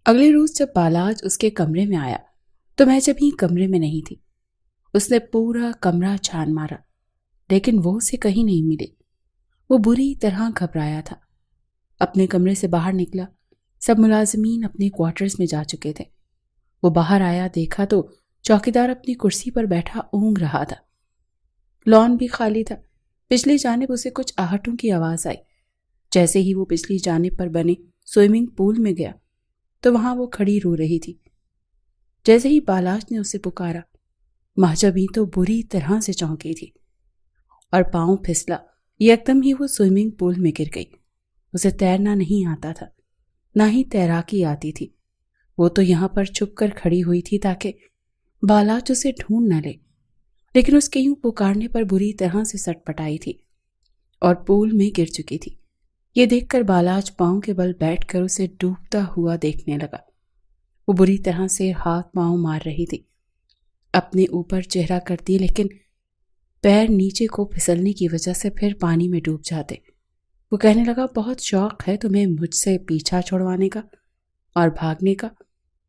اگلے روز جب بالاج اس کے کمرے میں آیا تو مہجبیں کمرے میں نہیں تھی۔ اس نے پورا کمرہ چھان مارا لیکن وہ اسے کہیں نہیں ملی۔ وہ بری طرح گھبرایا تھا۔ اپنے کمرے سے باہر نکلا، سب ملازمین اپنے کوارٹرز میں جا چکے تھے۔ وہ باہر آیا، دیکھا تو چوکیدار اپنی کرسی پر بیٹھا اونگ رہا تھا۔ لان بھی خالی تھا۔ پچھلی جانب اسے کچھ آہٹوں کی آواز آئی۔ جیسے ہی وہ پچھلی جانب پر بنے سوئمنگ پول میں گیا تو وہاں وہ کھڑی رو رہی تھی۔ جیسے ہی بالاج نے اسے پکارا، مہجبیں تو بری طرح سے چونکی تھی اور پاؤں پھسلا۔ یکدم ہی وہ سوئمنگ پول میں گر گئی۔ اسے تیرنا نہیں آتا تھا، نہ ہی تیراکی آتی تھی۔ وہ تو یہاں پر چھپ کر کھڑی ہوئی تھی تاکہ بالاج اسے ڈھونڈ نہ لے، لیکن اس کے یوں پکارنے پر بری طرح سے سٹ پٹائی تھی اور پول میں گر چکی تھی۔ یہ دیکھ کر بالاج پاؤں کے بل بیٹھ کر اسے ڈوبتا ہوا دیکھنے لگا۔ وہ بری طرح سے ہاتھ پاؤں مار رہی تھی، اپنے اوپر چہرہ کرتی، لیکن پیر نیچے کو پھسلنے کی وجہ سے پھر پانی میں ڈوب جاتے۔ وہ کہنے لگا، بہت شوق ہے تمہیں مجھ سے پیچھا چھڑوانے کا اور بھاگنے کا۔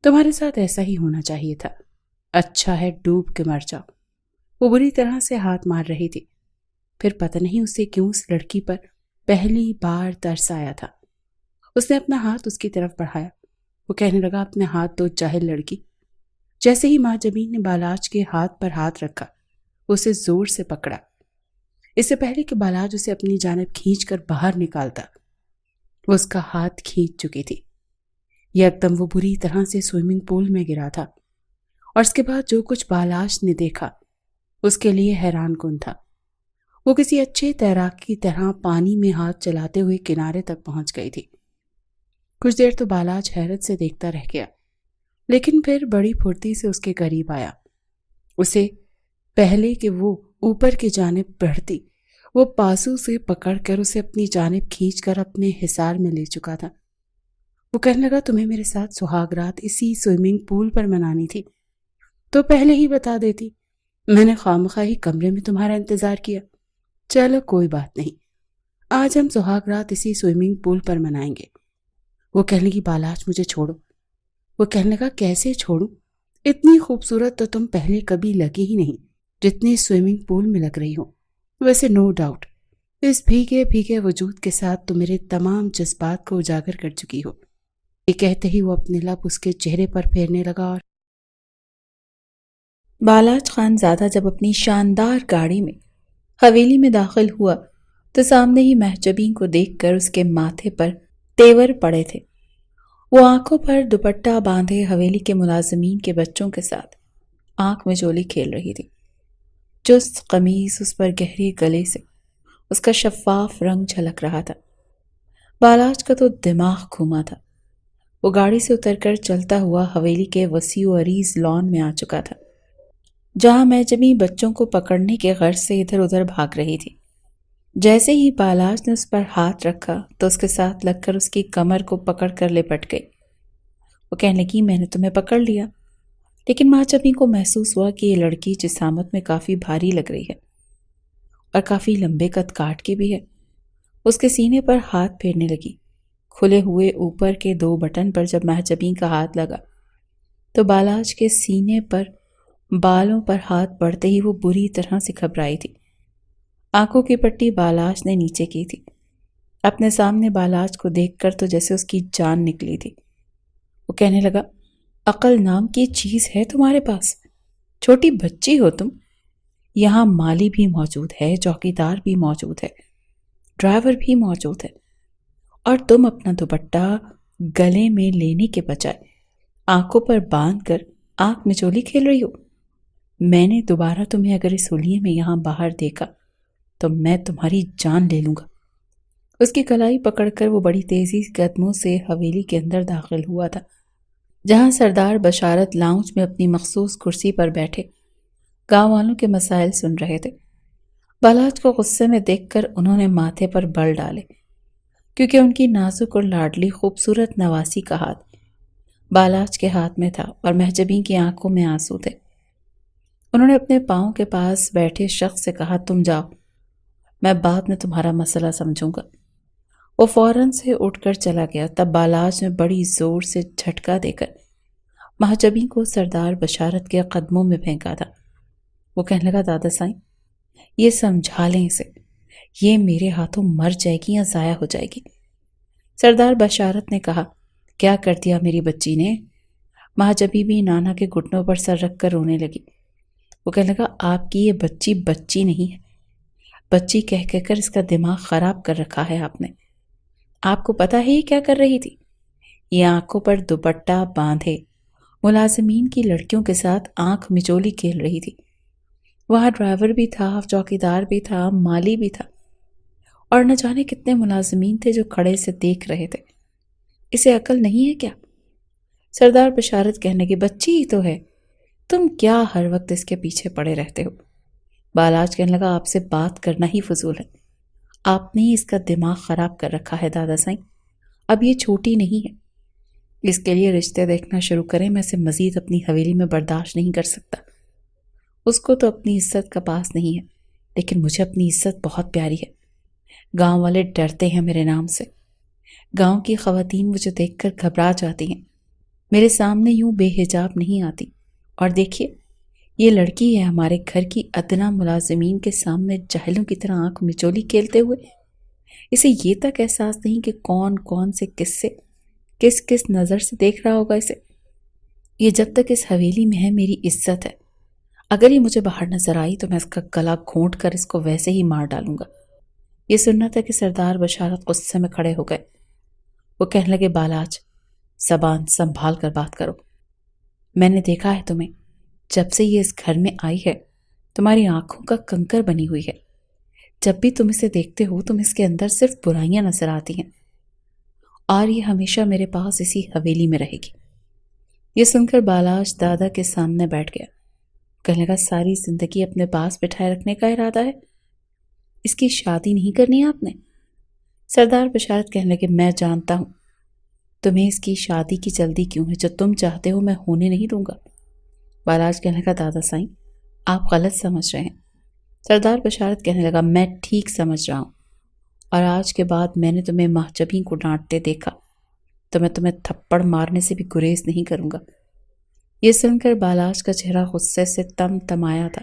تمہارے ساتھ ایسا ہی ہونا چاہیے تھا۔ اچھا ہے ڈوب کے مر جاؤ۔ وہ بری طرح سے ہاتھ مار رہی تھی۔ پھر پتہ نہیں اسے کیوں اس لڑکی پر پہلی بار ترس آیا تھا۔ اس نے اپنا ہاتھ اس کی طرف بڑھایا۔ وہ کہنے لگا، اپنے ہاتھ دو جاہل لڑکی۔ جیسے ہی مہجبیں نے بالاج کے ہاتھ پر ہاتھ رکھا، اسے زور سے پکڑا۔ اس سے پہلے کہ بالاج اسے اپنی جانب کھینچ کر باہر نکالتا، وہ اس کا ہاتھ کھینچ چکی تھی۔ یکدم وہ بری طرح سے سوئمنگ پول میں گرا تھا، اور اس کے بعد جو کچھ بالاج نے دیکھا اس کے لیے حیران کن تھا۔ وہ کسی اچھے تیراک کی طرح پانی میں ہاتھ چلاتے ہوئے کنارے تک پہنچ گئی تھی۔ کچھ دیر تو بالاج حیرت سے دیکھتا رہ گیا، لیکن پھر بڑی پھرتی سے اس کے قریب آیا۔ اسے پہلے کہ وہ اوپر کی جانب بڑھتی، وہ پاسو سے پکڑ کر اسے اپنی جانب کھینچ کر اپنے حصار میں لے چکا تھا۔ وہ کہنے لگا، تمہیں میرے ساتھ سہاگ رات اسی سوئمنگ پول پر منانی تھی تو پہلے ہی بتا دیتی۔ میں نے خواہ ہی کمرے میں تمہارا انتظار کیا۔ چلو کوئی بات نہیں، آج ہم سہاگ رات اسی سوئمنگ پول پر منائیں گے۔ وہ کہنے لگی، بالاج مجھے چھوڑو۔ وہ کہنے لگا، کیسے چھوڑوں؟ اتنی خوبصورت تو تم پہلے کبھی لگی ہی نہیں جتنی سوئمنگ پول میں لگ رہی ہو۔ ویسے نو ڈاؤٹ اس بھیگے بھیگے وجود کے ساتھ تم میرے تمام جذبات کو اجاگر کر چکی ہو۔ یہ کہتے ہی وہ اپنے لب اس کے چہرے پر پھیرنے لگا اور بالاج خان زادہ جب اپنی شاندار گاڑی میں حویلی میں داخل ہوا تو سامنے ہی مہجبیں کو دیکھ کر اس کے ماتھے پر تیور پڑے تھے۔ وہ آنکھوں پر دوپٹہ باندھے حویلی کے ملازمین کے بچوں کے ساتھ آنکھ میں جولی کھیل رہی تھی۔ چست قمیض اس پر گہرے گلے سے اس کا شفاف رنگ جھلک رہا تھا۔ بالاج کا تو دماغ گھوما تھا۔ وہ گاڑی سے اتر کر چلتا ہوا حویلی کے وسیع و عریض لان میں آ چکا تھا، جہاں مہجبیں بچوں کو پکڑنے کے غرض سے ادھر ادھر بھاگ رہی تھی۔ جیسے ہی بالاج نے اس پر ہاتھ رکھا تو اس کے ساتھ لگ کر اس کی کمر کو پکڑ کر لپٹ گئی۔ وہ کہنے لگی، میں نے تمہیں پکڑ لیا، لیکن مہجبیں کو محسوس ہوا کہ یہ لڑکی جسامت میں کافی بھاری لگ رہی ہے اور کافی لمبے قد کاٹ کی بھی ہے۔ اس کے سینے پر ہاتھ پھیرنے لگی۔ کھلے ہوئے اوپر کے 2 بٹن پر جب مہجبیں کا ہاتھ لگا تو بالاج کے سینے پر بالوں پر ہاتھ پڑتے ہی وہ بری طرح سے گھبرائی تھی۔ آنکھوں کی پٹی بالاج نے نیچے کی تھی۔ اپنے سامنے بالاج کو دیکھ کر تو جیسے اس کی جان نکلی تھی۔ وہ کہنے لگا، عقل نام کی چیز ہے تمہارے پاس؟ چھوٹی بچی ہو تم؟ یہاں مالی بھی موجود ہے، چوکیدار بھی موجود ہے، ڈرائیور بھی موجود ہے، اور تم اپنا دوپٹہ گلے میں لینے کے بجائے آنکھوں پر باندھ کر آنکھ مچولی کھیل رہی ہو۔ میں نے دوبارہ تمہیں اگر اس ہولیے میں یہاں باہر دیکھا تو میں تمہاری جان لے لوں گا۔ اس کی کلائی پکڑ کر وہ بڑی تیزی قدموں سے حویلی کے اندر داخل ہوا تھا، جہاں سردار بشارت لاؤنج میں اپنی مخصوص کرسی پر بیٹھے گاؤں والوں کے مسائل سن رہے تھے۔ بالاج کو غصے میں دیکھ کر انہوں نے ماتھے پر بل ڈالے، کیونکہ ان کی نازک اور لاڈلی خوبصورت نواسی کا ہاتھ بالاج کے ہاتھ میں تھا اور مہجبیں کی آنکھوں میں آنسو تھے۔ انہوں نے اپنے پاؤں کے پاس بیٹھے شخص سے کہا، تم جاؤ، میں بعد میں تمہارا مسئلہ سمجھوں گا۔ وہ فوراً سے اٹھ کر چلا گیا۔ تب بالاج نے بڑی زور سے جھٹکا دے کر مہجبیں کو سردار بشارت کے قدموں میں پھینکا تھا۔ وہ کہنے لگا دادا سائیں یہ سمجھا لیں اسے، یہ میرے ہاتھوں مر جائے گی یا ضائع ہو جائے گی۔ سردار بشارت نے کہا کیا کر دیا میری بچی نے؟ مہجبی بھی نانا کے گھٹنوں پر سر رکھ کر رونے لگی۔ وہ کہنے لگا آپ کی یہ بچی بچی نہیں ہے، بچی کہہ کہہ کر اس کا دماغ خراب کر رکھا ہے آپ نے۔ آپ کو پتا ہے یہ کیا کر رہی تھی؟ یہ آنکھوں پر دوپٹہ باندھے ملازمین کی لڑکیوں کے ساتھ آنکھ مچولی کھیل رہی تھی۔ وہاں ڈرائیور بھی تھا، چوکیدار بھی تھا، مالی بھی تھا، اور نہ جانے کتنے ملازمین تھے جو کھڑے سے دیکھ رہے تھے۔ اسے عقل نہیں ہے کیا؟ سردار بشارت کہنے کی بچی ہی تو ہے، تم کیا ہر وقت اس کے پیچھے پڑے رہتے ہو؟ بالاج کہنے لگا آپ سے بات کرنا ہی فضول ہے، آپ نے اس کا دماغ خراب کر رکھا ہے دادا سائیں۔ اب یہ چھوٹی نہیں ہے، اس کے لیے رشتے دیکھنا شروع کریں، میں اسے مزید اپنی حویلی میں برداشت نہیں کر سکتا۔ اس کو تو اپنی عزت کا پاس نہیں ہے، لیکن مجھے اپنی عزت بہت پیاری ہے۔ گاؤں والے ڈرتے ہیں میرے نام سے، گاؤں کی خواتین مجھے دیکھ کر گھبرا جاتی ہیں، میرے سامنے یوں بے حجاب نہیں آتی۔ اور دیکھیے یہ لڑکی ہے ہمارے گھر کی ادنا ملازمین کے سامنے جاہلوں کی طرح آنکھ مچولی کھیلتے ہوئے، اسے یہ تک احساس نہیں کہ کون کون سے کس کس نظر سے دیکھ رہا ہوگا اسے۔ یہ جب تک اس حویلی میں ہے میری عزت ہے، اگر یہ مجھے باہر نظر آئی تو میں اس کا گلا گھونٹ کر اس کو ویسے ہی مار ڈالوں گا۔ یہ سننا تھا کہ سردار بشارت غصے میں کھڑے ہو گئے۔ وہ کہنے لگے بالاج زبان سنبھال کر بات کرو، میں نے دیکھا ہے تمہیں، جب سے یہ اس گھر میں آئی ہے تمہاری آنکھوں کا کنکر بنی ہوئی ہے، جب بھی تم اسے دیکھتے ہو تم اس کے اندر صرف برائیاں نظر آتی ہیں، اور یہ ہمیشہ میرے پاس اسی حویلی میں رہے گی۔ یہ سن کر بالاج دادا کے سامنے بیٹھ گیا۔ کہنے لگا ساری زندگی اپنے پاس بٹھائے رکھنے کا ارادہ ہے؟ اس کی شادی نہیں کرنی آپ نے؟ سردار بشارت کہنے لگے میں جانتا ہوں تمہیں اس کی شادی کی جلدی کیوں ہے، جو تم چاہتے ہو میں ہونے نہیں دوں گا۔ بالاج کہنے لگا دادا سائیں آپ غلط سمجھ رہے ہیں۔ سردار بشارت کہنے لگا میں ٹھیک سمجھ رہا ہوں، اور آج کے بعد میں نے تمہیں مہجبیں کو ڈانٹتے دیکھا تو میں تمہیں تھپڑ مارنے سے بھی گریز نہیں کروں گا۔ یہ سن کر بالاج کا چہرہ غصے سے تم تمایا تھا۔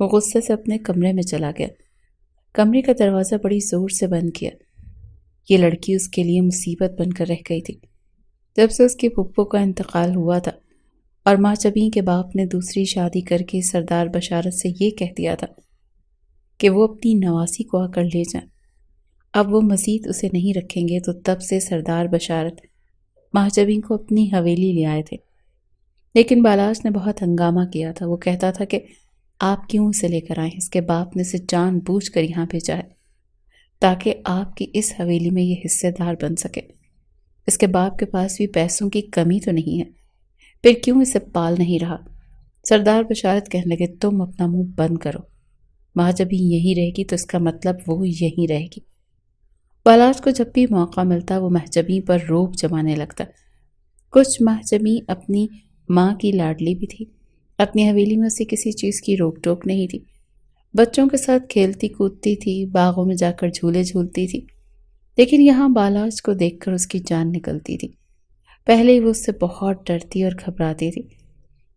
وہ غصے سے اپنے کمرے میں چلا گیا، کمرے کا دروازہ بڑی زور سے بند کیا۔ یہ لڑکی اس کے لیے مصیبت بن کر رہ گئی تھی۔ جب سے اس کی پھپھو کا انتقال ہوا تھا اور مہجبیں کے باپ نے دوسری شادی کر کے سردار بشارت سے یہ کہہ دیا تھا کہ وہ اپنی نواسی کو آ کر لے جائیں، اب وہ مزید اسے نہیں رکھیں گے، تو تب سے سردار بشارت مہجبیں کو اپنی حویلی لے آئے تھے۔ لیکن بالاج نے بہت ہنگامہ کیا تھا۔ وہ کہتا تھا کہ آپ کیوں اسے لے کر آئیں، اس کے باپ نے اسے جان بوجھ کر یہاں بھیجا ہے تاکہ آپ کی اس حویلی میں یہ حصے دار بن سکے۔ اس کے باپ کے پاس بھی پیسوں کی کمی تو نہیں ہے، پھر کیوں اسے پال نہیں رہا؟ سردار بشارت کہنے لگے تم اپنا منہ بند کرو، مہجبیں یہیں رہے گی تو اس کا مطلب وہ یہیں رہے گی۔ بالاج کو جب بھی موقع ملتا وہ مہجبیں پر روب جمانے لگتا۔ کچھ مہجبیں اپنی ماں کی لاڈلی بھی تھی، اپنی حویلی میں اسے کسی چیز کی روک ٹوک نہیں تھی، بچوں کے ساتھ کھیلتی کودتی تھی، باغوں میں جا کر جھولے جھولتی تھی، لیکن یہاں بالاج کو دیکھ کر اس کی جان نکلتی تھی۔ پہلے ہی وہ اس سے بہت ڈرتی اور گھبراتی تھی۔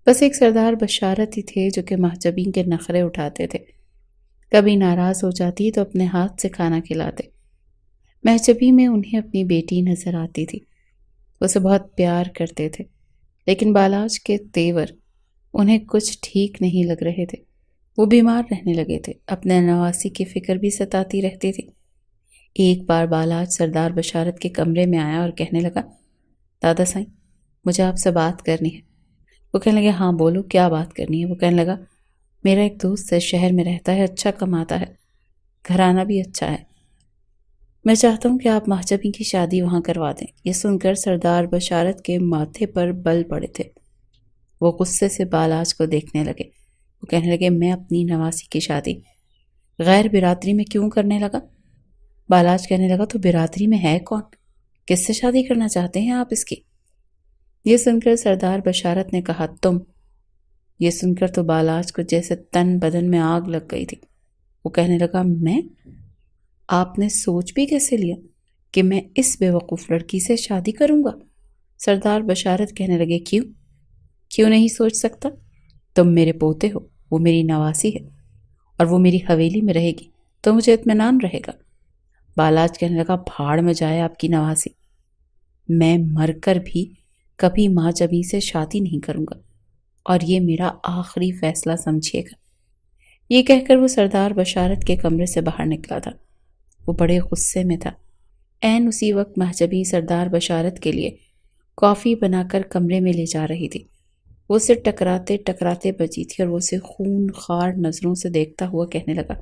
بس ایک سردار بشارت ہی تھے جو کہ مہجبیں کے نخرے اٹھاتے تھے، کبھی ناراض ہو جاتی تو اپنے ہاتھ سے کھانا کھلاتے۔ مہجبیں میں انہیں اپنی بیٹی نظر آتی تھی، اسے بہت پیار کرتے تھے، لیکن بالاج کے تیور انہیں کچھ ٹھیک نہیں لگ رہے تھے۔ وہ بیمار رہنے لگے تھے، اپنے نواسی کی فکر بھی ستاتی رہتی تھی۔ ایک بار بالاج سردار بشارت کے کمرے میں آیا اور کہنے لگا دادا سائیں مجھے آپ سے بات کرنی ہے۔ وہ کہنے لگے ہاں بولو کیا بات کرنی ہے؟ وہ کہنے لگا میرا ایک دوست ہے، شہر میں رہتا ہے، اچھا کماتا ہے، گھرانہ بھی اچھا ہے، میں چاہتا ہوں کہ آپ مہجبیں کی شادی وہاں کروا دیں۔ یہ سن کر سردار بشارت کے ماتھے پر بل پڑے تھے۔ وہ غصے سے بالاج کو دیکھنے لگے۔ وہ کہنے لگے میں اپنی نواسی کی شادی غیر برادری میں کیوں کرنے لگا؟ بالاج کہنے لگا تو برادری میں ہے کون؟ کس سے شادی کرنا چاہتے ہیں آپ اس کی؟ یہ سن کر سردار بشارت نے کہا تم۔ یہ سن کر تو بالاج کو جیسے تن بدن میں آگ لگ گئی تھی۔ وہ کہنے لگا میں؟ آپ نے سوچ بھی کیسے لیا؟ کہ میں اس بے وقوف لڑکی سے شادی کروں گا؟ سردار بشارت کہنے لگے، کیوں نہیں سوچ سکتا؟ تم میرے پوتے ہو، وہ میری نواسی ہے اور وہ میری حویلی میں رہے گی تو مجھے اطمینان رہے گا۔ بالاج کہنے لگا، بھاڑ میں جائے آپ کی نواسی، میں مر کر بھی کبھی ماں جبھی سے شادی نہیں کروں گا اور یہ میرا آخری فیصلہ سمجھیے گا۔ یہ کہہ کر وہ سردار بشارت کے کمرے سے باہر نکلا تھا۔ وہ بڑے غصے میں تھا۔ عین اسی وقت مہجبی سردار بشارت کے لیے کافی بنا کر کمرے میں لے جا رہی تھی۔ وہ اسے ٹکراتے ٹکراتے بچی تھی اور وہ اسے خون خوار نظروں سے دیکھتا ہوا کہنے لگا،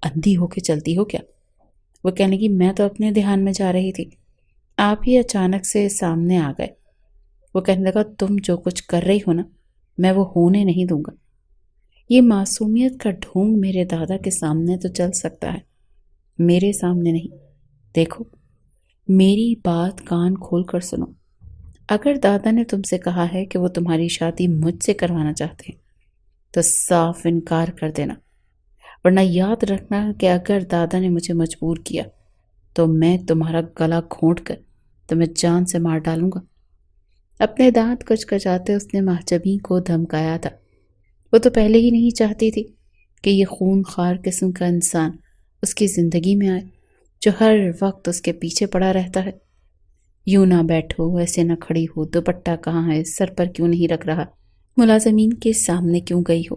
اندھی ہو کے چلتی ہو کیا؟ وہ کہنے لگی، میں تو اپنے دھیان میں جا رہی تھی، آپ ہی اچانک سے سامنے آ گئے۔ وہ کہنے لگا، تم جو کچھ کر رہی ہو نا، میں وہ ہونے نہیں دوں گا۔ یہ معصومیت کا ڈھونگ میرے دادا کے سامنے تو چل سکتا ہے، میرے سامنے نہیں۔ دیکھو، میری بات کان کھول کر سنو، اگر دادا نے تم سے کہا ہے کہ وہ تمہاری شادی مجھ سے کروانا چاہتے ہیں تو صاف انکار کر دینا، ورنہ یاد رکھنا کہ اگر دادا نے مجھے مجبور کیا تو میں تمہارا گلا گھونٹ کر تمہیں جان سے مار ڈالوں گا۔ اپنے دانت کچکچاتے اس نے محجبی کو دھمکایا تھا۔ وہ تو پہلے ہی نہیں چاہتی تھی کہ یہ خون خوار قسم کا انسان اس کی زندگی میں آئے جو ہر وقت اس کے پیچھے پڑا رہتا ہے۔ یوں نہ بیٹھو، ایسے نہ کھڑی ہو، دوپٹہ کہاں ہے، سر پر کیوں نہیں رکھ رہا، ملازمین کے سامنے کیوں گئی ہو۔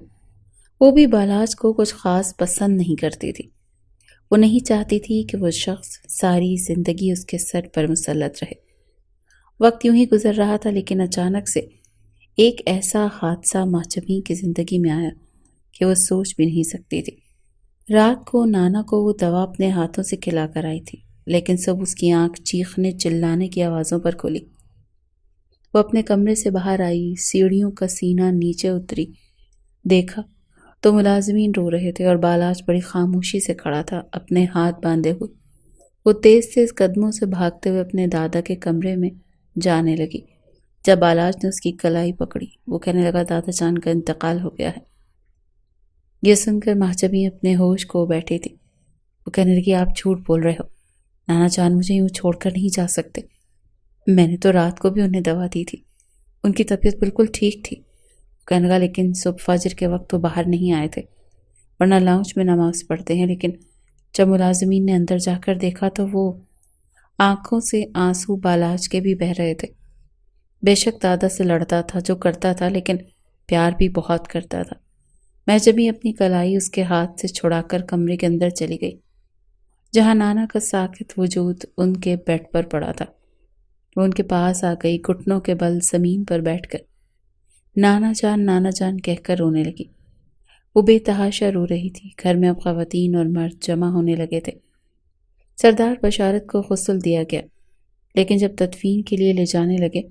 وہ بھی بالاج کو کچھ خاص پسند نہیں کرتی تھی۔ وہ نہیں چاہتی تھی کہ وہ شخص ساری زندگی اس کے سر پر مسلط رہے۔ وقت یوں ہی گزر رہا تھا، لیکن اچانک سے ایک ایسا حادثہ محجبی کی زندگی میں آیا کہ وہ سوچ بھی نہیں سکتی تھی۔ رات کو نانا کو وہ دوا اپنے ہاتھوں سے کھلا کر آئی تھی، لیکن سب اس کی آنکھ چیخنے چلانے کی آوازوں پر کھلی۔ وہ اپنے کمرے سے باہر آئی، سیڑھیوں کا سینہ نیچے اتری، دیکھا تو ملازمین رو رہے تھے اور بالاج بڑی خاموشی سے کھڑا تھا، اپنے ہاتھ باندھے ہوئے۔ وہ تیز تیز قدموں سے بھاگتے ہوئے اپنے دادا کے کمرے میں جانے لگی۔ جب بالاج نے اس کی کلائی پکڑی، وہ کہنے لگا، دادا جان کا انتقال ہو گیا ہے۔ یہ سن کر محجبی اپنے ہوش کھو بیٹھی تھی۔ وہ کہنے لگی، آپ جھوٹ بول رہے ہو، نانا جان مجھے یوں چھوڑ کر نہیں جا سکتے۔ میں نے تو رات کو بھی انہیں دوا دی تھی، ان کی طبیعت بالکل ٹھیک تھی۔ کہنے لگا، لیکن صبح فجر کے وقت وہ باہر نہیں آئے تھے، ورنہ لاؤنج میں نماز پڑھتے ہیں۔ لیکن جب ملازمین نے اندر جا کر دیکھا تو وہ آنکھوں سے آنسو بالاج کے بھی بہہ رہے تھے۔ بے شک دادا سے لڑتا تھا، جو کرتا تھا، لیکن پیار بھی بہت کرتا تھا۔ میں جب ہی اپنی کلائی اس کے ہاتھ سے چھڑا کر کمرے کے اندر چلی گئی، جہاں نانا کا ساکت وجود ان کے بیڈ پر پڑا تھا۔ وہ ان کے پاس آ گئی، گھٹنوں کے بل زمین پر بیٹھ کر نانا جان کہہ کر رونے لگی۔ وہ بے تحاشا رو رہی تھی۔ گھر میں اب خواتین اور مرد جمع ہونے لگے تھے۔ سردار بشارت کو غسل دیا گیا، لیکن جب تدفین کے لیے لے جانے لگے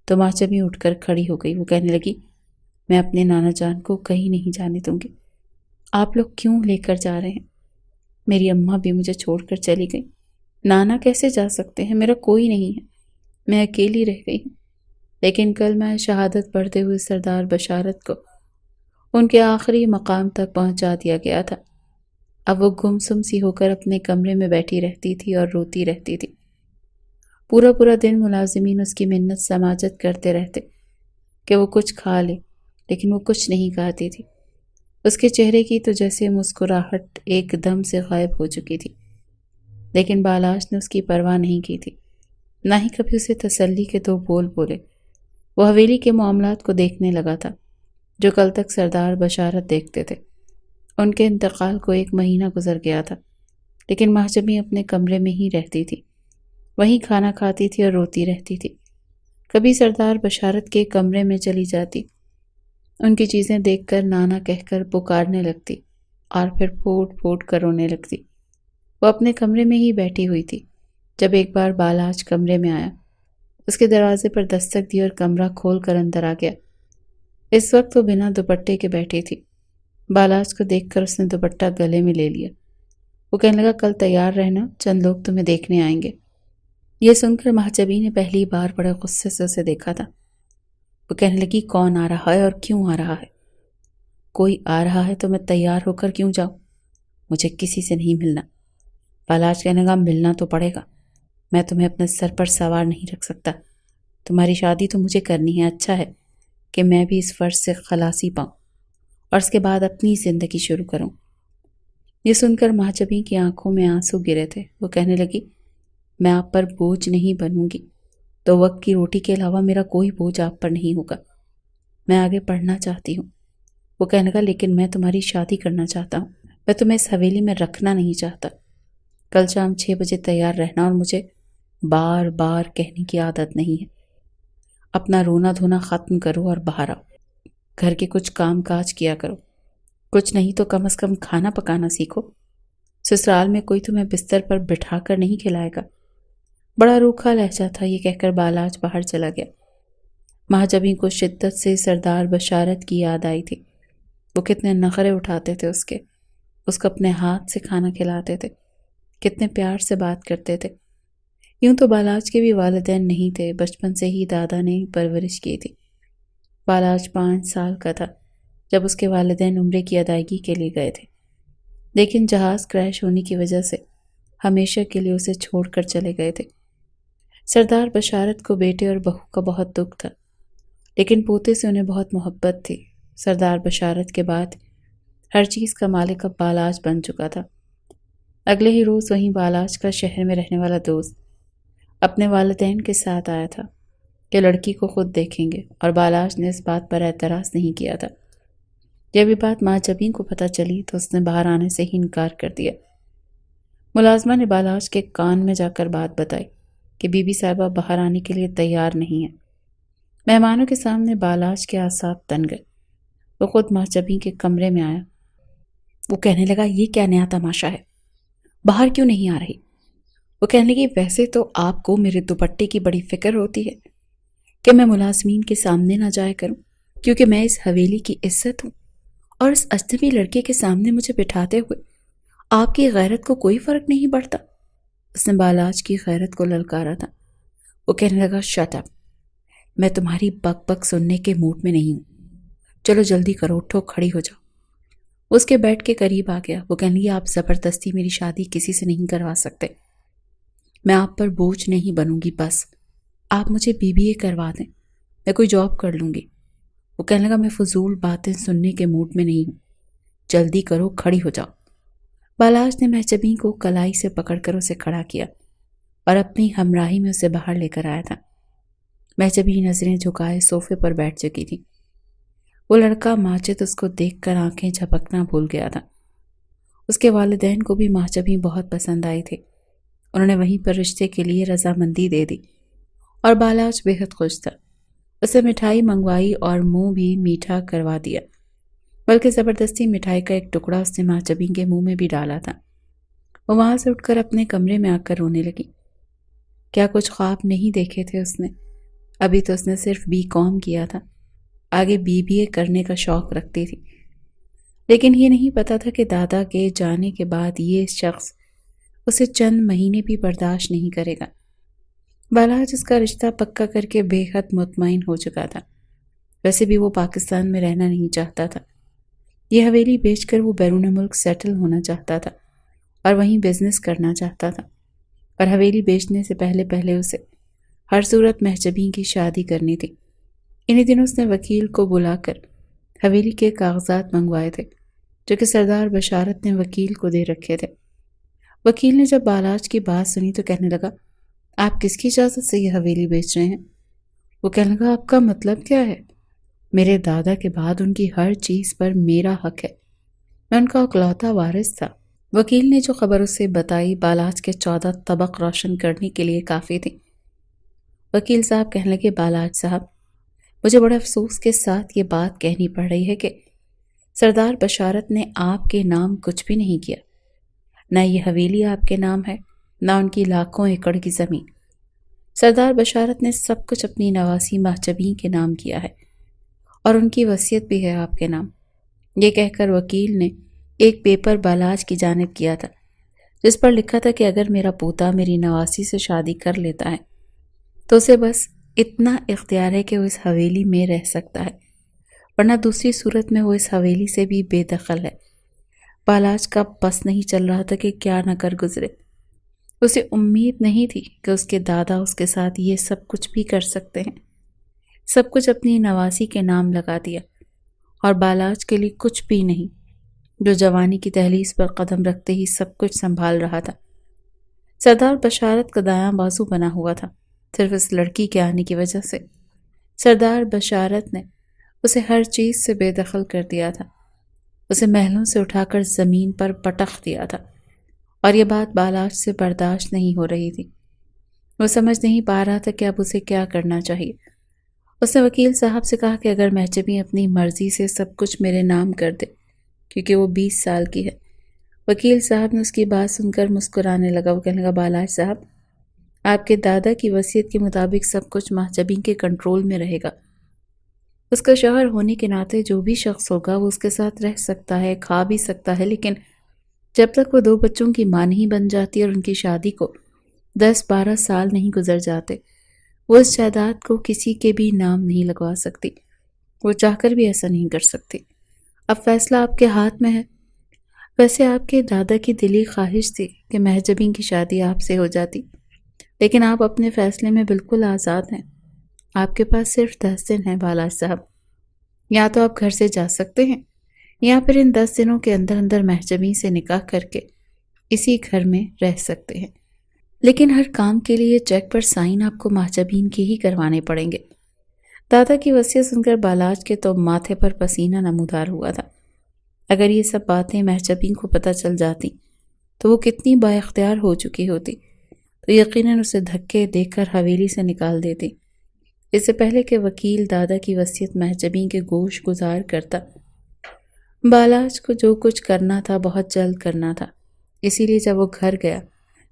تو محجبی اٹھ کر کھڑی ہو گئی۔ وہ کہنے لگی، میں اپنے نانا جان کو کہیں نہیں جانے دوں گی۔ آپ لوگ کیوں لے کر جا رہے ہیں؟ میری اماں بھی مجھے چھوڑ کر چلی گئی، نانا کیسے جا سکتے ہیں؟ میرا کوئی نہیں ہے، میں اکیلی رہ گئی ہوں۔ لیکن کل میں شہادت پڑھتے ہوئے سردار بشارت کو ان کے آخری مقام تک پہنچا دیا گیا تھا۔ اب وہ گمسم سی ہو کر اپنے کمرے میں بیٹھی رہتی تھی اور روتی رہتی تھی۔ پورا دن ملازمین اس کی منت سماجت کرتے رہتے کہ وہ کچھ کھا لے، لیکن وہ کچھ نہیں کھاتی تھی۔ اس کے چہرے کی تو جیسے مسکراہٹ ایک دم سے غائب ہو چکی تھی۔ لیکن بالاج نے اس کی پرواہ نہیں کی تھی، نہ ہی کبھی اسے تسلی کے دو بول بولے۔ وہ حویلی کے معاملات کو دیکھنے لگا تھا جو کل تک سردار بشارت دیکھتے تھے۔ ان کے انتقال کو 1 مہینہ گزر گیا تھا، لیکن محجبی اپنے کمرے میں ہی رہتی تھی، وہیں کھانا کھاتی تھی اور روتی رہتی تھی۔ کبھی سردار بشارت کے کمرے میں چلی جاتی، ان کی چیزیں دیکھ کر نانا کہہ کر پکارنے لگتی اور پھر پھوٹ پھوٹ کر رونے لگتی۔ وہ اپنے کمرے میں ہی بیٹھی ہوئی تھی جب ایک بار بالاج کمرے میں آیا، اس کے دروازے پر دستک دی اور کمرہ کھول کر اندر آ گیا۔ اس وقت وہ بنا دوپٹے کے بیٹھی تھی۔ بالاج کو دیکھ کر اس نے دوپٹہ گلے میں لے لیا۔ وہ کہنے لگا، کل تیار رہنا، چند لوگ تمہیں دیکھنے آئیں گے۔ یہ سن کر محجبی نے پہلی بار بڑے غصے سے اسے دیکھا تھا۔ وہ کہنے لگی، کون آ رہا ہے اور کیوں آ رہا ہے؟ کوئی آ رہا ہے تو میں تیار ہو کر کیوں جاؤں؟ مجھے کسی سے نہیں ملنا۔ بالاج کہنے لگا، ملنا تو پڑے گا، میں تمہیں اپنے سر پر سوار نہیں رکھ سکتا۔ تمہاری شادی تو مجھے کرنی ہے، اچھا ہے کہ میں بھی اس فرض سے خلاصی پاؤں اور اس کے بعد اپنی زندگی شروع کروں۔ یہ سن کر مہاجبین کی آنکھوں میں آنسو گرے تھے۔ وہ کہنے لگی، میں آپ پر بوجھ نہیں بنوں گی، تو وقت کی روٹی کے علاوہ میرا کوئی بوجھ آپ پر نہیں ہوگا۔ میں آگے پڑھنا چاہتی ہوں۔ وہ کہنے لگا، لیکن میں تمہاری شادی کرنا چاہتا ہوں، میں تمہیں اس حویلی میں رکھنا نہیں چاہتا۔ کل شام 6 بجے تیار رہنا، اور مجھے بار بار کہنے کی عادت نہیں ہے۔ اپنا رونا دھونا ختم کرو اور باہر آؤ، گھر کے کچھ کام کاج کیا کرو، کچھ نہیں تو کم از کم کھانا پکانا سیکھو۔ سسرال میں کوئی تمہیں بستر پر بٹھا کر نہیں کھلائے گا۔ بڑا روکھا لہجہ تھا۔ یہ کہہ کر بالاج باہر چلا گیا۔ مہاجبین کو شدت سے سردار بشارت کی یاد آئی تھی۔ وہ کتنے نخرے اٹھاتے تھے اس کو اپنے ہاتھ سے کھانا کھلاتے تھے، کتنے پیار سے بات کرتے تھے۔ یوں تو بالاج کے بھی والدین نہیں تھے، بچپن سے ہی دادا نے پرورش کی تھی۔ بالاج 5 سال کا تھا جب اس کے والدین عمرے کی ادائیگی کے لیے گئے تھے، لیکن جہاز کریش ہونے کی وجہ سے ہمیشہ کے لیے اسے چھوڑ کر چلے گئے تھے۔ سردار بشارت کو بیٹے اور بہو کا بہت دکھ تھا، لیکن پوتے سے انہیں بہت محبت تھی۔ سردار بشارت کے بعد ہر چیز کا مالک اب بالاج بن چکا تھا۔ اگلے ہی روز وہیں بالاج کا شہر میں رہنے والا دوست اپنے والدین کے ساتھ آیا تھا کہ لڑکی کو خود دیکھیں گے، اور بالاج نے اس بات پر اعتراض نہیں کیا تھا۔ جب یہ بات مہاجبین کو پتہ چلی تو اس نے باہر آنے سے ہی انکار کر دیا۔ ملازمہ نے بالاج کے کان میں جا کر بات بتائی کہ بی بی صاحبہ باہر آنے کے لیے تیار نہیں ہے۔ مہمانوں کے سامنے بالاج کے اعصاب تن گئے۔ وہ خود مہاجبین کے کمرے میں آیا۔ وہ کہنے لگا، یہ کیا نیا تماشا ہے؟ باہر کیوں نہیں آ رہی؟ وہ کہنے لگی، ویسے تو آپ کو میرے دوپٹے کی بڑی فکر ہوتی ہے کہ میں ملازمین کے سامنے نہ جایا کروں، کیونکہ میں اس حویلی کی عزت ہوں، اور اس اجنبی لڑکے کے سامنے مجھے بٹھاتے ہوئے آپ کی غیرت کو کوئی فرق نہیں پڑتا۔ اس نے بالاج کی غیرت کو للکارا تھا۔ وہ کہنے لگا، شٹ اپ، میں تمہاری بک بک سننے کے موڈ میں نہیں ہوں، چلو جلدی کرو، اٹھو، کھڑی ہو جاؤ۔ اس کے بیڈ کے قریب آ گیا۔ وہ کہنے لگی، آپ زبردستی میری شادی کسی سے نہیں کروا سکتے، میں آپ پر بوجھ نہیں بنوں گی، بس آپ مجھے BBA کروا دیں، میں کوئی جاب کر لوں گی۔ وہ کہنے لگا، میں فضول باتیں سننے کے موڈ میں نہیں ہوں، جلدی کرو، کھڑی ہو جاؤ۔ بالاج نے مہجبین کو کلائی سے پکڑ کر اسے کھڑا کیا اور اپنی ہمراہی میں اسے باہر لے کر آیا تھا۔ مہجبین نظریں جھکائے صوفے پر بیٹھ چکی تھی۔ وہ لڑکا ماجد اس کو دیکھ کر آنکھیں جھپکنا بھول گیا تھا۔ اس کے والدین کو بھی مہجبین بہت پسند آئی تھی۔ انہوں نے وہیں پر رشتے کے لیے رضامندی دے دی، اور بالاج بے حد خوش تھا۔ اسے مٹھائی منگوائی اور منہ بھی میٹھا کروا دیا، بلکہ زبردستی مٹھائی کا ایک ٹکڑا اس نے مہجبین کے منہ میں بھی ڈالا تھا۔ وہ وہاں سے اٹھ کر اپنے کمرے میں آ کر رونے لگی۔ کیا کچھ خواب نہیں دیکھے تھے اس نے؟ ابھی تو اس نے صرف BCom کیا تھا، آگے BBA کرنے کا شوق رکھتی تھی، لیکن یہ نہیں پتا تھا کہ دادا کے جانے کے بعد یہ شخص اسے چند مہینے بھی برداشت نہیں کرے گا۔ بالاج اس کا رشتہ پکا کر کے بے حد مطمئن ہو چکا تھا۔ ویسے بھی وہ پاکستان میں رہنا نہیں چاہتا تھا۔ یہ حویلی بیچ کر وہ بیرون ملک سیٹل ہونا چاہتا تھا اور وہیں بزنس کرنا چاہتا تھا، اور حویلی بیچنے سے پہلے اسے ہر صورت مہجبین کی شادی کرنی تھی۔ انہی دنوں اس نے وکیل کو بلا کر حویلی کے کاغذات منگوائے تھے، جو کہ سردار بشارت نے وکیل کو دے رکھے تھے۔ وکیل نے جب بالاج کی بات سنی تو کہنے لگا، آپ کس کی اجازت سے یہ حویلی بیچ رہے ہیں؟ وہ کہنے لگا، آپ کا مطلب کیا ہے؟ میرے دادا کے بعد ان کی ہر چیز پر میرا حق ہے، میں ان کا اکلوتا وارث تھا۔ وکیل نے جو خبر اسے بتائی بالاج کے 14 طبق روشن کرنے کے لیے کافی تھی۔ وکیل صاحب کہنے لگے، بالاج صاحب، مجھے بڑے افسوس کے ساتھ یہ بات کہنی پڑ رہی ہے کہ سردار بشارت نے آپ کے نام کچھ بھی نہیں کیا، نہ یہ حویلی آپ کے نام ہے، نہ ان کی لاکھوں ایکڑ کی زمین۔ سردار بشارت نے سب کچھ اپنی نواسی مہجبین کے نام کیا ہے، اور ان کی وصیت بھی ہے آپ کے نام۔ یہ کہہ کر وکیل نے ایک پیپر بالاج کی جانب کیا تھا، جس پر لکھا تھا کہ اگر میرا پوتا میری نواسی سے شادی کر لیتا ہے تو اسے بس اتنا اختیار ہے کہ وہ اس حویلی میں رہ سکتا ہے، ورنہ دوسری صورت میں وہ اس حویلی سے بھی بے دخل ہے۔ بالاج کا بس نہیں چل رہا تھا کہ کیا نہ کر گزرے۔ اسے امید نہیں تھی کہ اس کے دادا اس کے ساتھ یہ سب کچھ بھی کر سکتے ہیں۔ سب کچھ اپنی نواسی کے نام لگا دیا اور بالاج کے لیے کچھ بھی نہیں، جو جوانی کی دہلیز پر قدم رکھتے ہی سب کچھ سنبھال رہا تھا۔ سردار بشارت کا دایاں بازو بنا ہوا تھا، صرف اس لڑکی کے آنے کی وجہ سے۔ سردار بشارت نے اسے ہر چیز سے بے دخل کر دیا تھا، اسے محلوں سے اٹھا کر زمین پر پٹخ دیا تھا، اور یہ بات بالاج سے برداشت نہیں ہو رہی تھی۔ وہ سمجھ نہیں پا رہا تھا کہ اب اسے کیا کرنا چاہیے۔ اس نے وکیل صاحب سے کہا کہ اگر محجبیں اپنی مرضی سے سب کچھ میرے نام کر دے، کیونکہ وہ 20 سال کی ہے۔ وکیل صاحب نے اس کی بات سن کر مسکرانے لگا۔ وہ کہنے لگا، بالاج صاحب، آپ کے دادا کی وصیت کے مطابق سب کچھ محجبیں کے کنٹرول میں رہے گا۔ اس کا شوہر ہونے کے ناطے جو بھی شخص ہوگا وہ اس کے ساتھ رہ سکتا ہے، کھا بھی سکتا ہے، لیکن جب تک وہ 2 بچوں کی ماں نہیں بن جاتی اور ان کی شادی کو 10-12 سال نہیں گزر جاتے، وہ اس جائیداد کو کسی کے بھی نام نہیں لگوا سکتی۔ وہ چاہ کر بھی ایسا نہیں کر سکتی۔ اب فیصلہ آپ کے ہاتھ میں ہے۔ ویسے آپ کے دادا کی دلی خواہش تھی کہ محجبین کی شادی آپ سے ہو جاتی، لیکن آپ اپنے فیصلے میں بالکل آزاد ہیں۔ آپ کے پاس صرف 10 دن ہیں بالاج صاحب۔ یا تو آپ گھر سے جا سکتے ہیں، یا پھر ان 10 دنوں کے اندر اندر محجبین سے نکاح کر کے اسی گھر میں رہ سکتے ہیں، لیکن ہر کام کے لیے چیک پر سائن آپ کو محجبین کے ہی کروانے پڑیں گے۔ دادا کی وصیت سن کر بالاج کے تو ماتھے پر پسینہ نمودار ہوا تھا۔ اگر یہ سب باتیں محجبین کو پتہ چل جاتی تو وہ کتنی با اختیار ہو چکی ہوتی، تو یقیناً اسے دھکے دے کر حویلی سے نکال دیتی۔ اس سے پہلے کہ وکیل دادا کی وصیت محجبین کے گوش گزار کرتا، بالاج کو جو کچھ کرنا تھا بہت جلد کرنا تھا۔ اسی لیے جب وہ گھر گیا،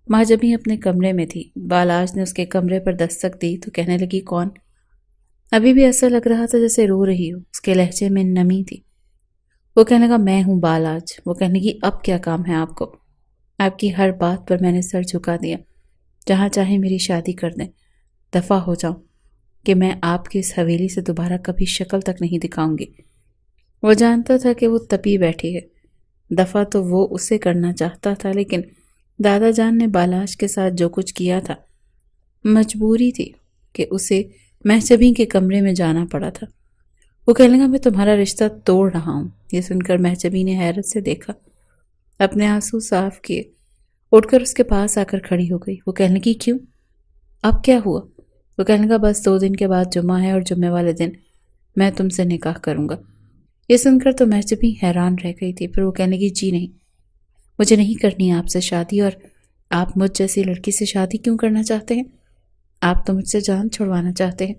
محجبین اپنے کمرے میں تھی۔ بالاج نے اس کے کمرے پر دستک دی تو کہنے لگی، کون؟ ابھی بھی ایسا لگ رہا تھا جیسے رو رہی ہو۔ اس کے لہجے میں نمی تھی۔ وہ کہنے لگا، میں ہوں بالاج۔ وہ کہنے لگی، اب کیا کام ہے آپ کو؟ آپ کی ہر بات پر میں نے سر جھکا دیا، جہاں چاہے میری شادی کر دیں، دفع ہو جاؤں، کہ میں آپ کی اس حویلی سے دوبارہ کبھی شکل تک نہیں دکھاؤں گی۔ وہ جانتا تھا کہ وہ تپی بیٹھی ہے، دفع تو وہ اسے کرنا چاہتا تھا، لیکن دادا جان نے بالاج کے ساتھ جو کچھ کیا تھا، مجبوری تھی کہ اسے محجبین کے کمرے میں جانا پڑا تھا۔ وہ کہنے لگا، میں تمہارا رشتہ توڑ رہا ہوں۔ یہ سن کر محجبین نے حیرت سے دیکھا، اپنے آنسو صاف کیے، اٹھ کر اس کے پاس آ کر کھڑی ہو گئی۔ وہ کہنے لگی، کیوں؟ اب کیا ہوا؟ وہ کہنے لگا، بس 2 دن کے بعد جمعہ ہے اور جمعے والے دن میں تم سے نکاح کروں گا۔ یہ سن کر تو محجبین حیران رہ گئی تھی، پھر وہ کہنے لگی، جی نہیں، مجھے نہیں کرنی آپ سے شادی، اور آپ مجھ جیسی لڑکی سے شادی کیوں کرنا چاہتے ہیں؟ آپ تو مجھ سے جان چھڑوانا چاہتے ہیں،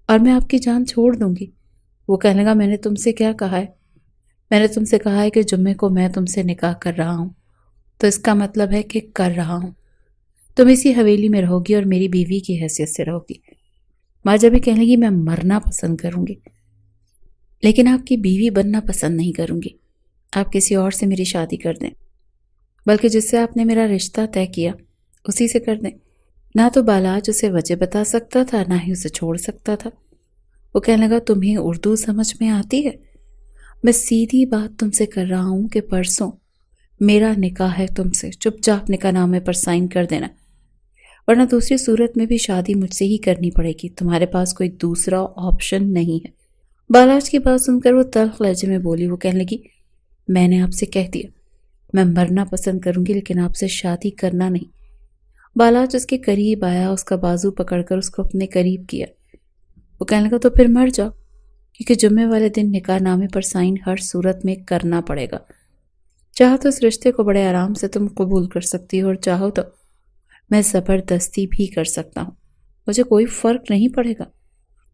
اور میں آپ کی جان چھوڑ دوں گی۔ وہ کہنے لگا، میں نے تم سے کیا کہا ہے؟ میں نے تم سے کہا ہے کہ جمعے کو میں تم سے نکاح کر رہا ہوں، تو اس کا مطلب ہے کہ کر رہا ہوں۔ تم اسی حویلی میں رہو گی اور میری بیوی کی حیثیت سے رہو گی۔ محجبین کہنے لگی، میں مرنا پسند کروں گی، لیکن آپ کی بیوی بننا پسند نہیں کروں گی۔ آپ کسی اور سے میری شادی کر دیں، بلکہ جس سے آپ نے میرا رشتہ طے کیا اسی سے کر دیں۔ نہ تو بالاج اسے وجہ بتا سکتا تھا، نہ ہی اسے چھوڑ سکتا تھا۔ وہ کہنے لگا، تمہیں اردو سمجھ میں آتی ہے؟ میں سیدھی بات تم سے کر رہا ہوں کہ پرسوں میرا نکاح ہے تم سے، چپ چاپ نکاح نامے پر سائن کر دینا، ورنہ دوسری صورت میں بھی شادی مجھ سے ہی کرنی پڑے گی۔ تمہارے پاس کوئی دوسرا آپشن نہیں ہے۔ بالاج کی بات سن کر وہ تلخ لہجے میں بولی۔ وہ کہنے لگی، میں نے آپ سے کہہ دیا، میں مرنا پسند کروں گی، لیکن آپ سے شادی کرنا نہیں۔ بالاج اس کے قریب آیا، اس کا بازو پکڑ کر اس کو اپنے قریب کیا۔ وہ کہنے لگا، تو پھر مر جاؤ، کیونکہ جمعے والے دن نکاح نامے پر سائن ہر صورت میں کرنا پڑے گا۔ چاہو تو اس رشتے کو بڑے آرام سے تم قبول کر سکتی ہو، اور چاہو تو میں زبردستی بھی کر سکتا ہوں، مجھے کوئی فرق نہیں پڑے گا۔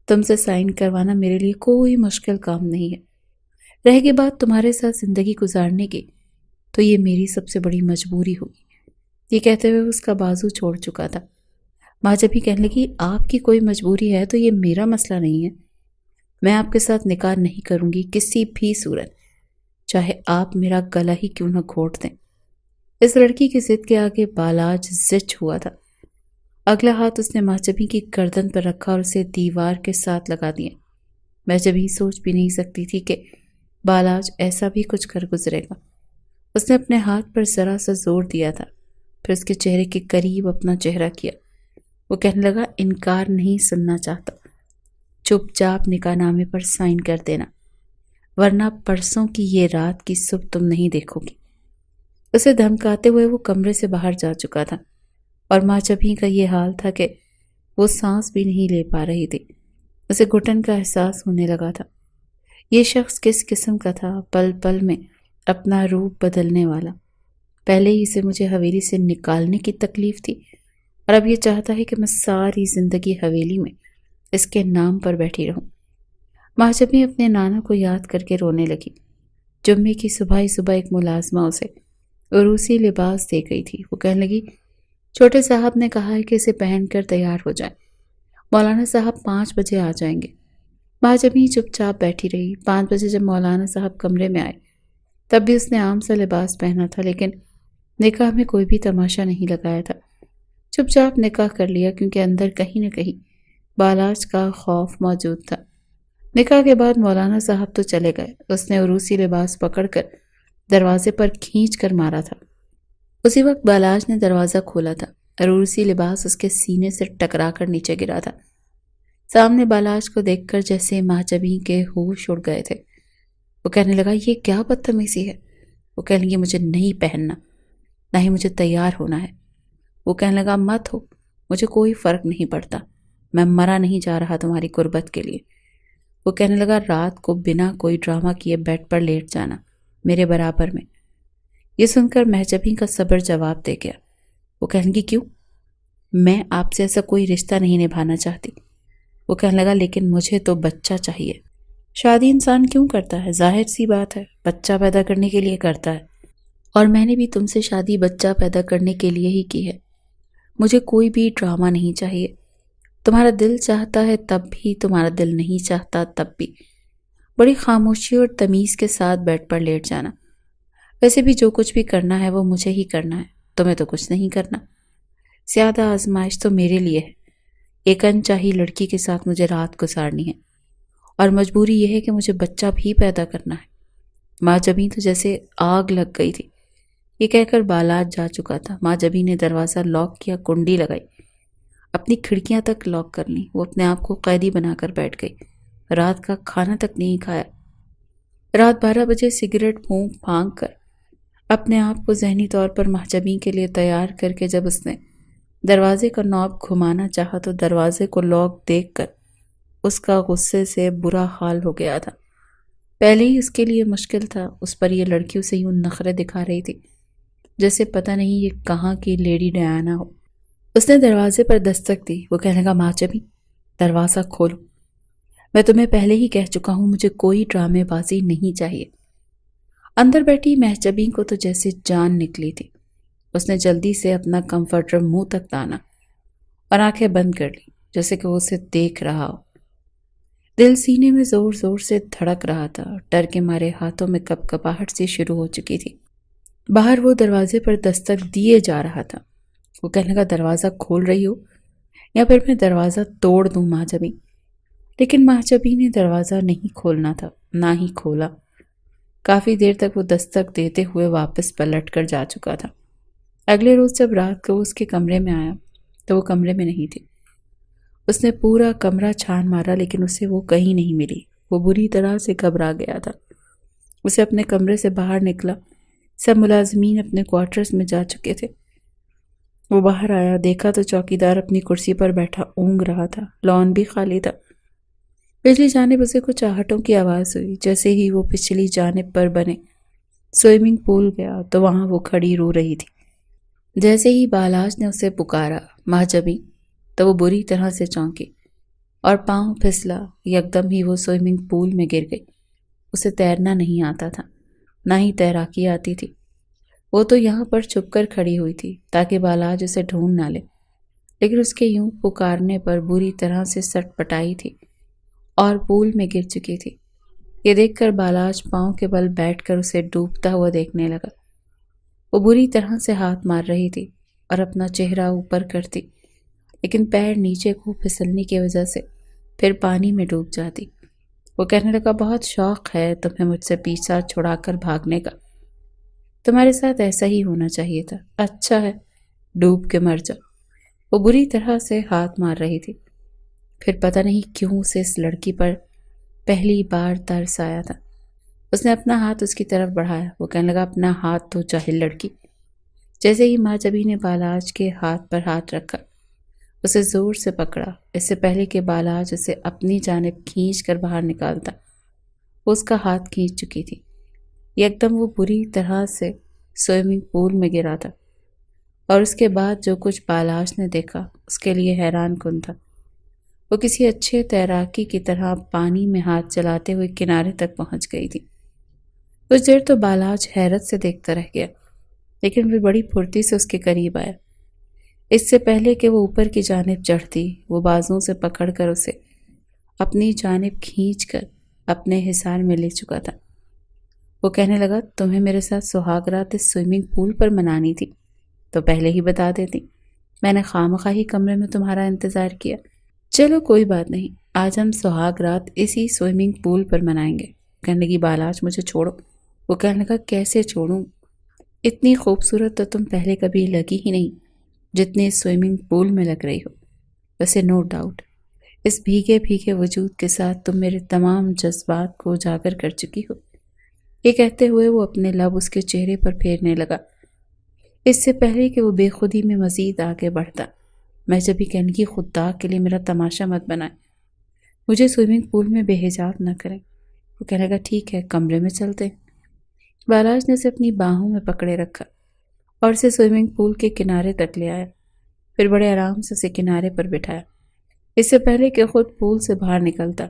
تم سے سائن کروانا میرے لیے کوئی مشکل کام نہیں ہے۔ رہے گی بات تمہارے ساتھ زندگی گزارنے کی، تو یہ میری سب سے بڑی مجبوری ہوگی۔ یہ کہتے ہوئے اس کا بازو چھوڑ چکا تھا۔ محجبین کہنے لگی، آپ کی کوئی مجبوری ہے تو یہ میرا مسئلہ نہیں ہے۔ میں آپ کے ساتھ نکاح نہیں کروں گی کسی بھی صورت، چاہے آپ میرا گلا ہی کیوں نہ گھونٹ دیں۔ اس لڑکی کی ضد کے آگے بالاج زچ ہوا تھا۔ اگلا ہاتھ اس نے محجبین کی گردن پر رکھا اور اسے دیوار کے ساتھ لگا دیا۔ محجبین سوچ بھی نہیں سکتی تھی کہ بالاج ایسا بھی کچھ کر گزرے گا۔ اس نے اپنے ہاتھ پر ذرا سا زور دیا تھا پھر اس کے چہرے کے قریب اپنا چہرہ کیا۔ وہ کہنے لگا انکار نہیں سننا چاہتا، چپ چاپ نکاح نامے پر سائن کر دینا، ورنہ پرسوں کی یہ رات کی صبح تم نہیں دیکھو گی۔ اسے دھمکاتے ہوئے وہ کمرے سے باہر جا چکا تھا اور ماں چبھی کا یہ حال تھا کہ وہ سانس بھی نہیں لے پا رہی تھی۔ اسے گھٹن کا احساس ہونے لگا تھا۔ یہ شخص کس قسم کا تھا، پل پل میں اپنا روپ بدلنے والا۔ پہلے ہی اسے مجھے حویلی سے نکالنے کی تکلیف تھی اور اب یہ چاہتا ہے کہ میں ساری زندگی حویلی میں اس کے نام پر بیٹھی رہوں۔ ماں چبھی اپنے نانا کو یاد کر کے رونے لگی۔ جمعے کی صبح ہی صبح ایک ملازمہ اسے عروسی لباس دے گئی تھی۔ وہ کہنے لگی چھوٹے صاحب نے کہا ہے کہ اسے پہن کر تیار ہو جائے، مولانا صاحب 5 بجے آ جائیں گے۔ ماں جبھی چپ چاپ بیٹھی رہی۔ 5 بجے جب مولانا صاحب کمرے میں آئے تب بھی اس نے عام سا لباس پہنا تھا، لیکن نکاح میں کوئی بھی تماشا نہیں لگایا تھا۔ چپ چاپ نکاح کر لیا کیونکہ اندر کہیں نہ کہیں بالاج کا خوف موجود تھا۔ نکاح کے بعد مولانا صاحب تو چلے گئے، اس نے عروسی لباس پکڑ کر دروازے پر کھینچ کر مارا تھا۔ اسی وقت بالاج نے دروازہ کھولا تھا اور عروسی لباس اس کے سینے سے ٹکرا کر نیچے گرا تھا۔ سامنے بالاج کو دیکھ کر جیسے ماں چبھی کے ہوش اڑ گئے تھے۔ وہ کہنے لگا یہ کیا بدتمیزی ہے؟ وہ کہنے لگی مجھے نہیں پہننا، نہ ہی مجھے تیار ہونا ہے۔ وہ کہنے لگا مت ہو، مجھے کوئی فرق نہیں پڑتا، میں مرا نہیں جا رہا تمہاری قربت کے لیے۔ وہ کہنے لگا رات کو بنا کوئی ڈرامہ کیے بیڈ پر لیٹ جانا میرے برابر میں۔ یہ سن کر مہجبین کا صبر جواب دے گیا۔ وہ کہنے لگی کیوں؟ میں آپ سے ایسا کوئی رشتہ نہیں نبھانا چاہتی۔ وہ کہنے لگا لیکن مجھے تو بچہ چاہیے۔ شادی انسان کیوں کرتا ہے؟ ظاہر سی بات ہے، بچہ پیدا کرنے کے لیے کرتا ہے، اور میں نے بھی تم سے شادی بچہ پیدا کرنے کے لیے ہی کی ہے۔ مجھے کوئی بھی ڈرامہ نہیں چاہیے، تمہارا دل چاہتا ہے تب بھی، تمہارا دل نہیں چاہتا تب بھی۔ بڑی خاموشی اور تمیز کے ساتھ بیڈ پر لیٹ جانا۔ ویسے بھی جو کچھ بھی کرنا ہے وہ مجھے ہی کرنا ہے، تمہیں تو کچھ نہیں کرنا۔ زیادہ آزمائش تو میرے لیے ہے، ایک انچاہی لڑکی کے ساتھ مجھے رات گزارنی ہے، اور مجبوری یہ ہے کہ مجھے بچہ بھی پیدا کرنا ہے۔ ماں جبھی تو جیسے آگ لگ گئی تھی۔ یہ کہہ کر بالاج جا چکا تھا۔ ماں جبھی نے دروازہ لاک کیا، کنڈی لگائی، اپنی کھڑکیاں تک لاک کر لیں۔ وہ اپنے آپ کو قیدی بنا کر بیٹھ گئی، رات کا کھانا تک نہیں کھایا۔ رات 12 بجے سگریٹ پھونک پھانک کر اپنے آپ کو ذہنی طور پر محجبین کے لیے تیار کر کے جب اس نے دروازے کا نوب گھمانا چاہا تو دروازے کو لاک دیکھ کر اس کا غصے سے برا حال ہو گیا تھا۔ پہلے ہی اس کے لیے مشکل تھا، اس پر یہ لڑکی اسے یوں نخرے دکھا رہی تھی جیسے پتہ نہیں یہ کہاں کی لیڈی ڈیانا ہو۔ اس نے دروازے پر دستک دی۔ وہ کہنے لگا ماں چبھی دروازہ کھولو، میں تمہیں پہلے ہی کہہ چکا ہوں مجھے کوئی ڈرامے بازی نہیں چاہیے۔ اندر بیٹھی مہجبین کو تو جیسے جان نکلی تھی۔ اس نے جلدی سے اپنا کمفرٹر منہ تک تانا اور آنکھیں بند کر لی جیسے کہ وہ اسے دیکھ رہا ہو۔ دل سینے میں زور زور سے دھڑک رہا تھا، ڈر کے مارے ہاتھوں میں کپ کپاہٹ سی شروع ہو چکی تھی۔ باہر وہ دروازے پر دستک دیے جا رہا تھا۔ وہ کہنے لگا دروازہ کھول رہی ہو یا پھر میں دروازہ توڑ دوں ماں جبھی؟ لیکن ماں جبھی نے دروازہ نہیں کھولنا تھا، نہ ہی کھولا۔ کافی دیر تک وہ دستک دیتے ہوئے واپس پلٹ کر جا چکا تھا۔ اگلے روز جب رات کو اس کے کمرے میں آیا تو وہ کمرے میں نہیں تھی۔ اس نے پورا کمرہ چھان مارا لیکن اسے وہ کہیں نہیں ملی۔ وہ بری طرح سے گھبرا گیا تھا۔ اسے اپنے کمرے سے باہر نکلا، سب ملازمین اپنے کوارٹرز میں جا چکے تھے۔ وہ باہر آیا، دیکھا تو چوکیدار اپنی کرسی پر بیٹھا اونگ رہا تھا، لان بھی خالی تھا۔ پچھلی جانب اسے کچھ آہٹوں کی آواز ہوئی۔ جیسے ہی وہ پچھلی جانب پر بنے سوئمنگ پول گیا تو وہاں وہ کھڑی رو رہی تھی۔ جیسے ہی بالاج نے اسے پکارا ماں جبھی تو وہ بری طرح سے چونکی اور پاؤں پھسلا، یکدم ہی وہ سوئمنگ پول میں گر گئی۔ اسے تیرنا نہیں آتا تھا، نہ ہی تیراکی آتی تھی۔ وہ تو یہاں پر چھپ کر کھڑی ہوئی تھی تاکہ بالاج اسے ڈھونڈ نہ لے، لیکن اس کے یوں پکارنے پر بری طرح سے سٹ پٹائی تھی اور پول میں گر چکی تھی۔ یہ دیکھ کر بالاج پاؤں کے بل بیٹھ کر اسے ڈوبتا ہوا دیکھنے لگا۔ وہ بری طرح سے ہاتھ مار رہی تھی اور اپنا چہرہ اوپر کرتی، لیکن پیر نیچے کو پھسلنے کی وجہ سے پھر پانی میں ڈوب جاتی۔ وہ کہنے لگا بہت شوق ہے تمہیں مجھ سے پیچھا چھڑا کر بھاگنے کا، تمہارے ساتھ ایسا ہی ہونا چاہیے تھا، اچھا ہے ڈوب کے مر جا۔ وہ بری طرح سے ہاتھ مار رہی تھی۔ پھر پتہ نہیں کیوں اسے اس لڑکی پر پہلی بار ترس آیا تھا۔ اس نے اپنا ہاتھ اس کی طرف بڑھایا۔ وہ کہنے لگا اپنا ہاتھ تو جاہل لڑکی۔ جیسے ہی ماں جبھی نے بالاج کے ہاتھ پر ہاتھ رکھا، اسے زور سے پکڑا۔ اس سے پہلے کہ بالاج اسے اپنی جانب کھینچ کر باہر نکالتا، وہ اس کا ہاتھ کھینچ چکی تھی۔ یکدم وہ بری طرح سے سوئمنگ پول میں گرا تھا، اور اس کے بعد جو کچھ بالاج نے دیکھا اس کے لیے حیران کن تھا۔ وہ کسی اچھے تیراکی کی طرح پانی میں ہاتھ چلاتے ہوئے کنارے تک پہنچ گئی تھی۔ کچھ دیر تو بالاج حیرت سے دیکھتا رہ گیا، لیکن پھر بڑی پھرتی سے اس کے قریب آیا۔ اس سے پہلے کہ وہ اوپر کی جانب چڑھتی، وہ بازوں سے پکڑ کر اسے اپنی جانب کھینچ کر اپنے حصار میں لے چکا تھا۔ وہ کہنے لگا تمہیں میرے ساتھ سہاگ رات اس سوئمنگ پول پر منانی تھی تو پہلے ہی بتا دیتی، میں نے خواہ ہی کمرے میں تمہارا انتظار کیا۔ چلو کوئی بات نہیں، آج ہم سہاگ رات اسی سوئمنگ پول پر منائیں گے۔ کہنے لگی بالاج مجھے چھوڑو۔ وہ کہنے لگا کیسے چھوڑوں، اتنی خوبصورت تو تم پہلے کبھی لگی ہی نہیں جتنی اس سوئمنگ پول میں لگ رہی ہو۔ ویسے نو ڈاؤٹ اس بھیگے بھیگے وجود کے ساتھ تم میرے تمام جذبات کو اجاگر کر چکی ہو۔ یہ کہتے ہوئے وہ اپنے لب اس کے چہرے پر پھیرنے لگا، اس سے پہلے کہ وہ بے خودی میں مزید آگے بڑھتا۔ میں جب بھی کہنے کی خدا کے لیے میرا تماشا مت بنائے، مجھے سوئمنگ پول میں بے حجاب نہ کریں۔ وہ کہنے لگا ٹھیک ہے، کمرے میں چلتے۔ بالاج نے اسے اپنی باہوں میں پکڑے رکھا اور اسے سوئمنگ پول کے کنارے تک لے آیا، پھر بڑے آرام سے اسے کنارے پر بٹھایا۔ اس سے پہلے کہ خود پول سے باہر نکلتا،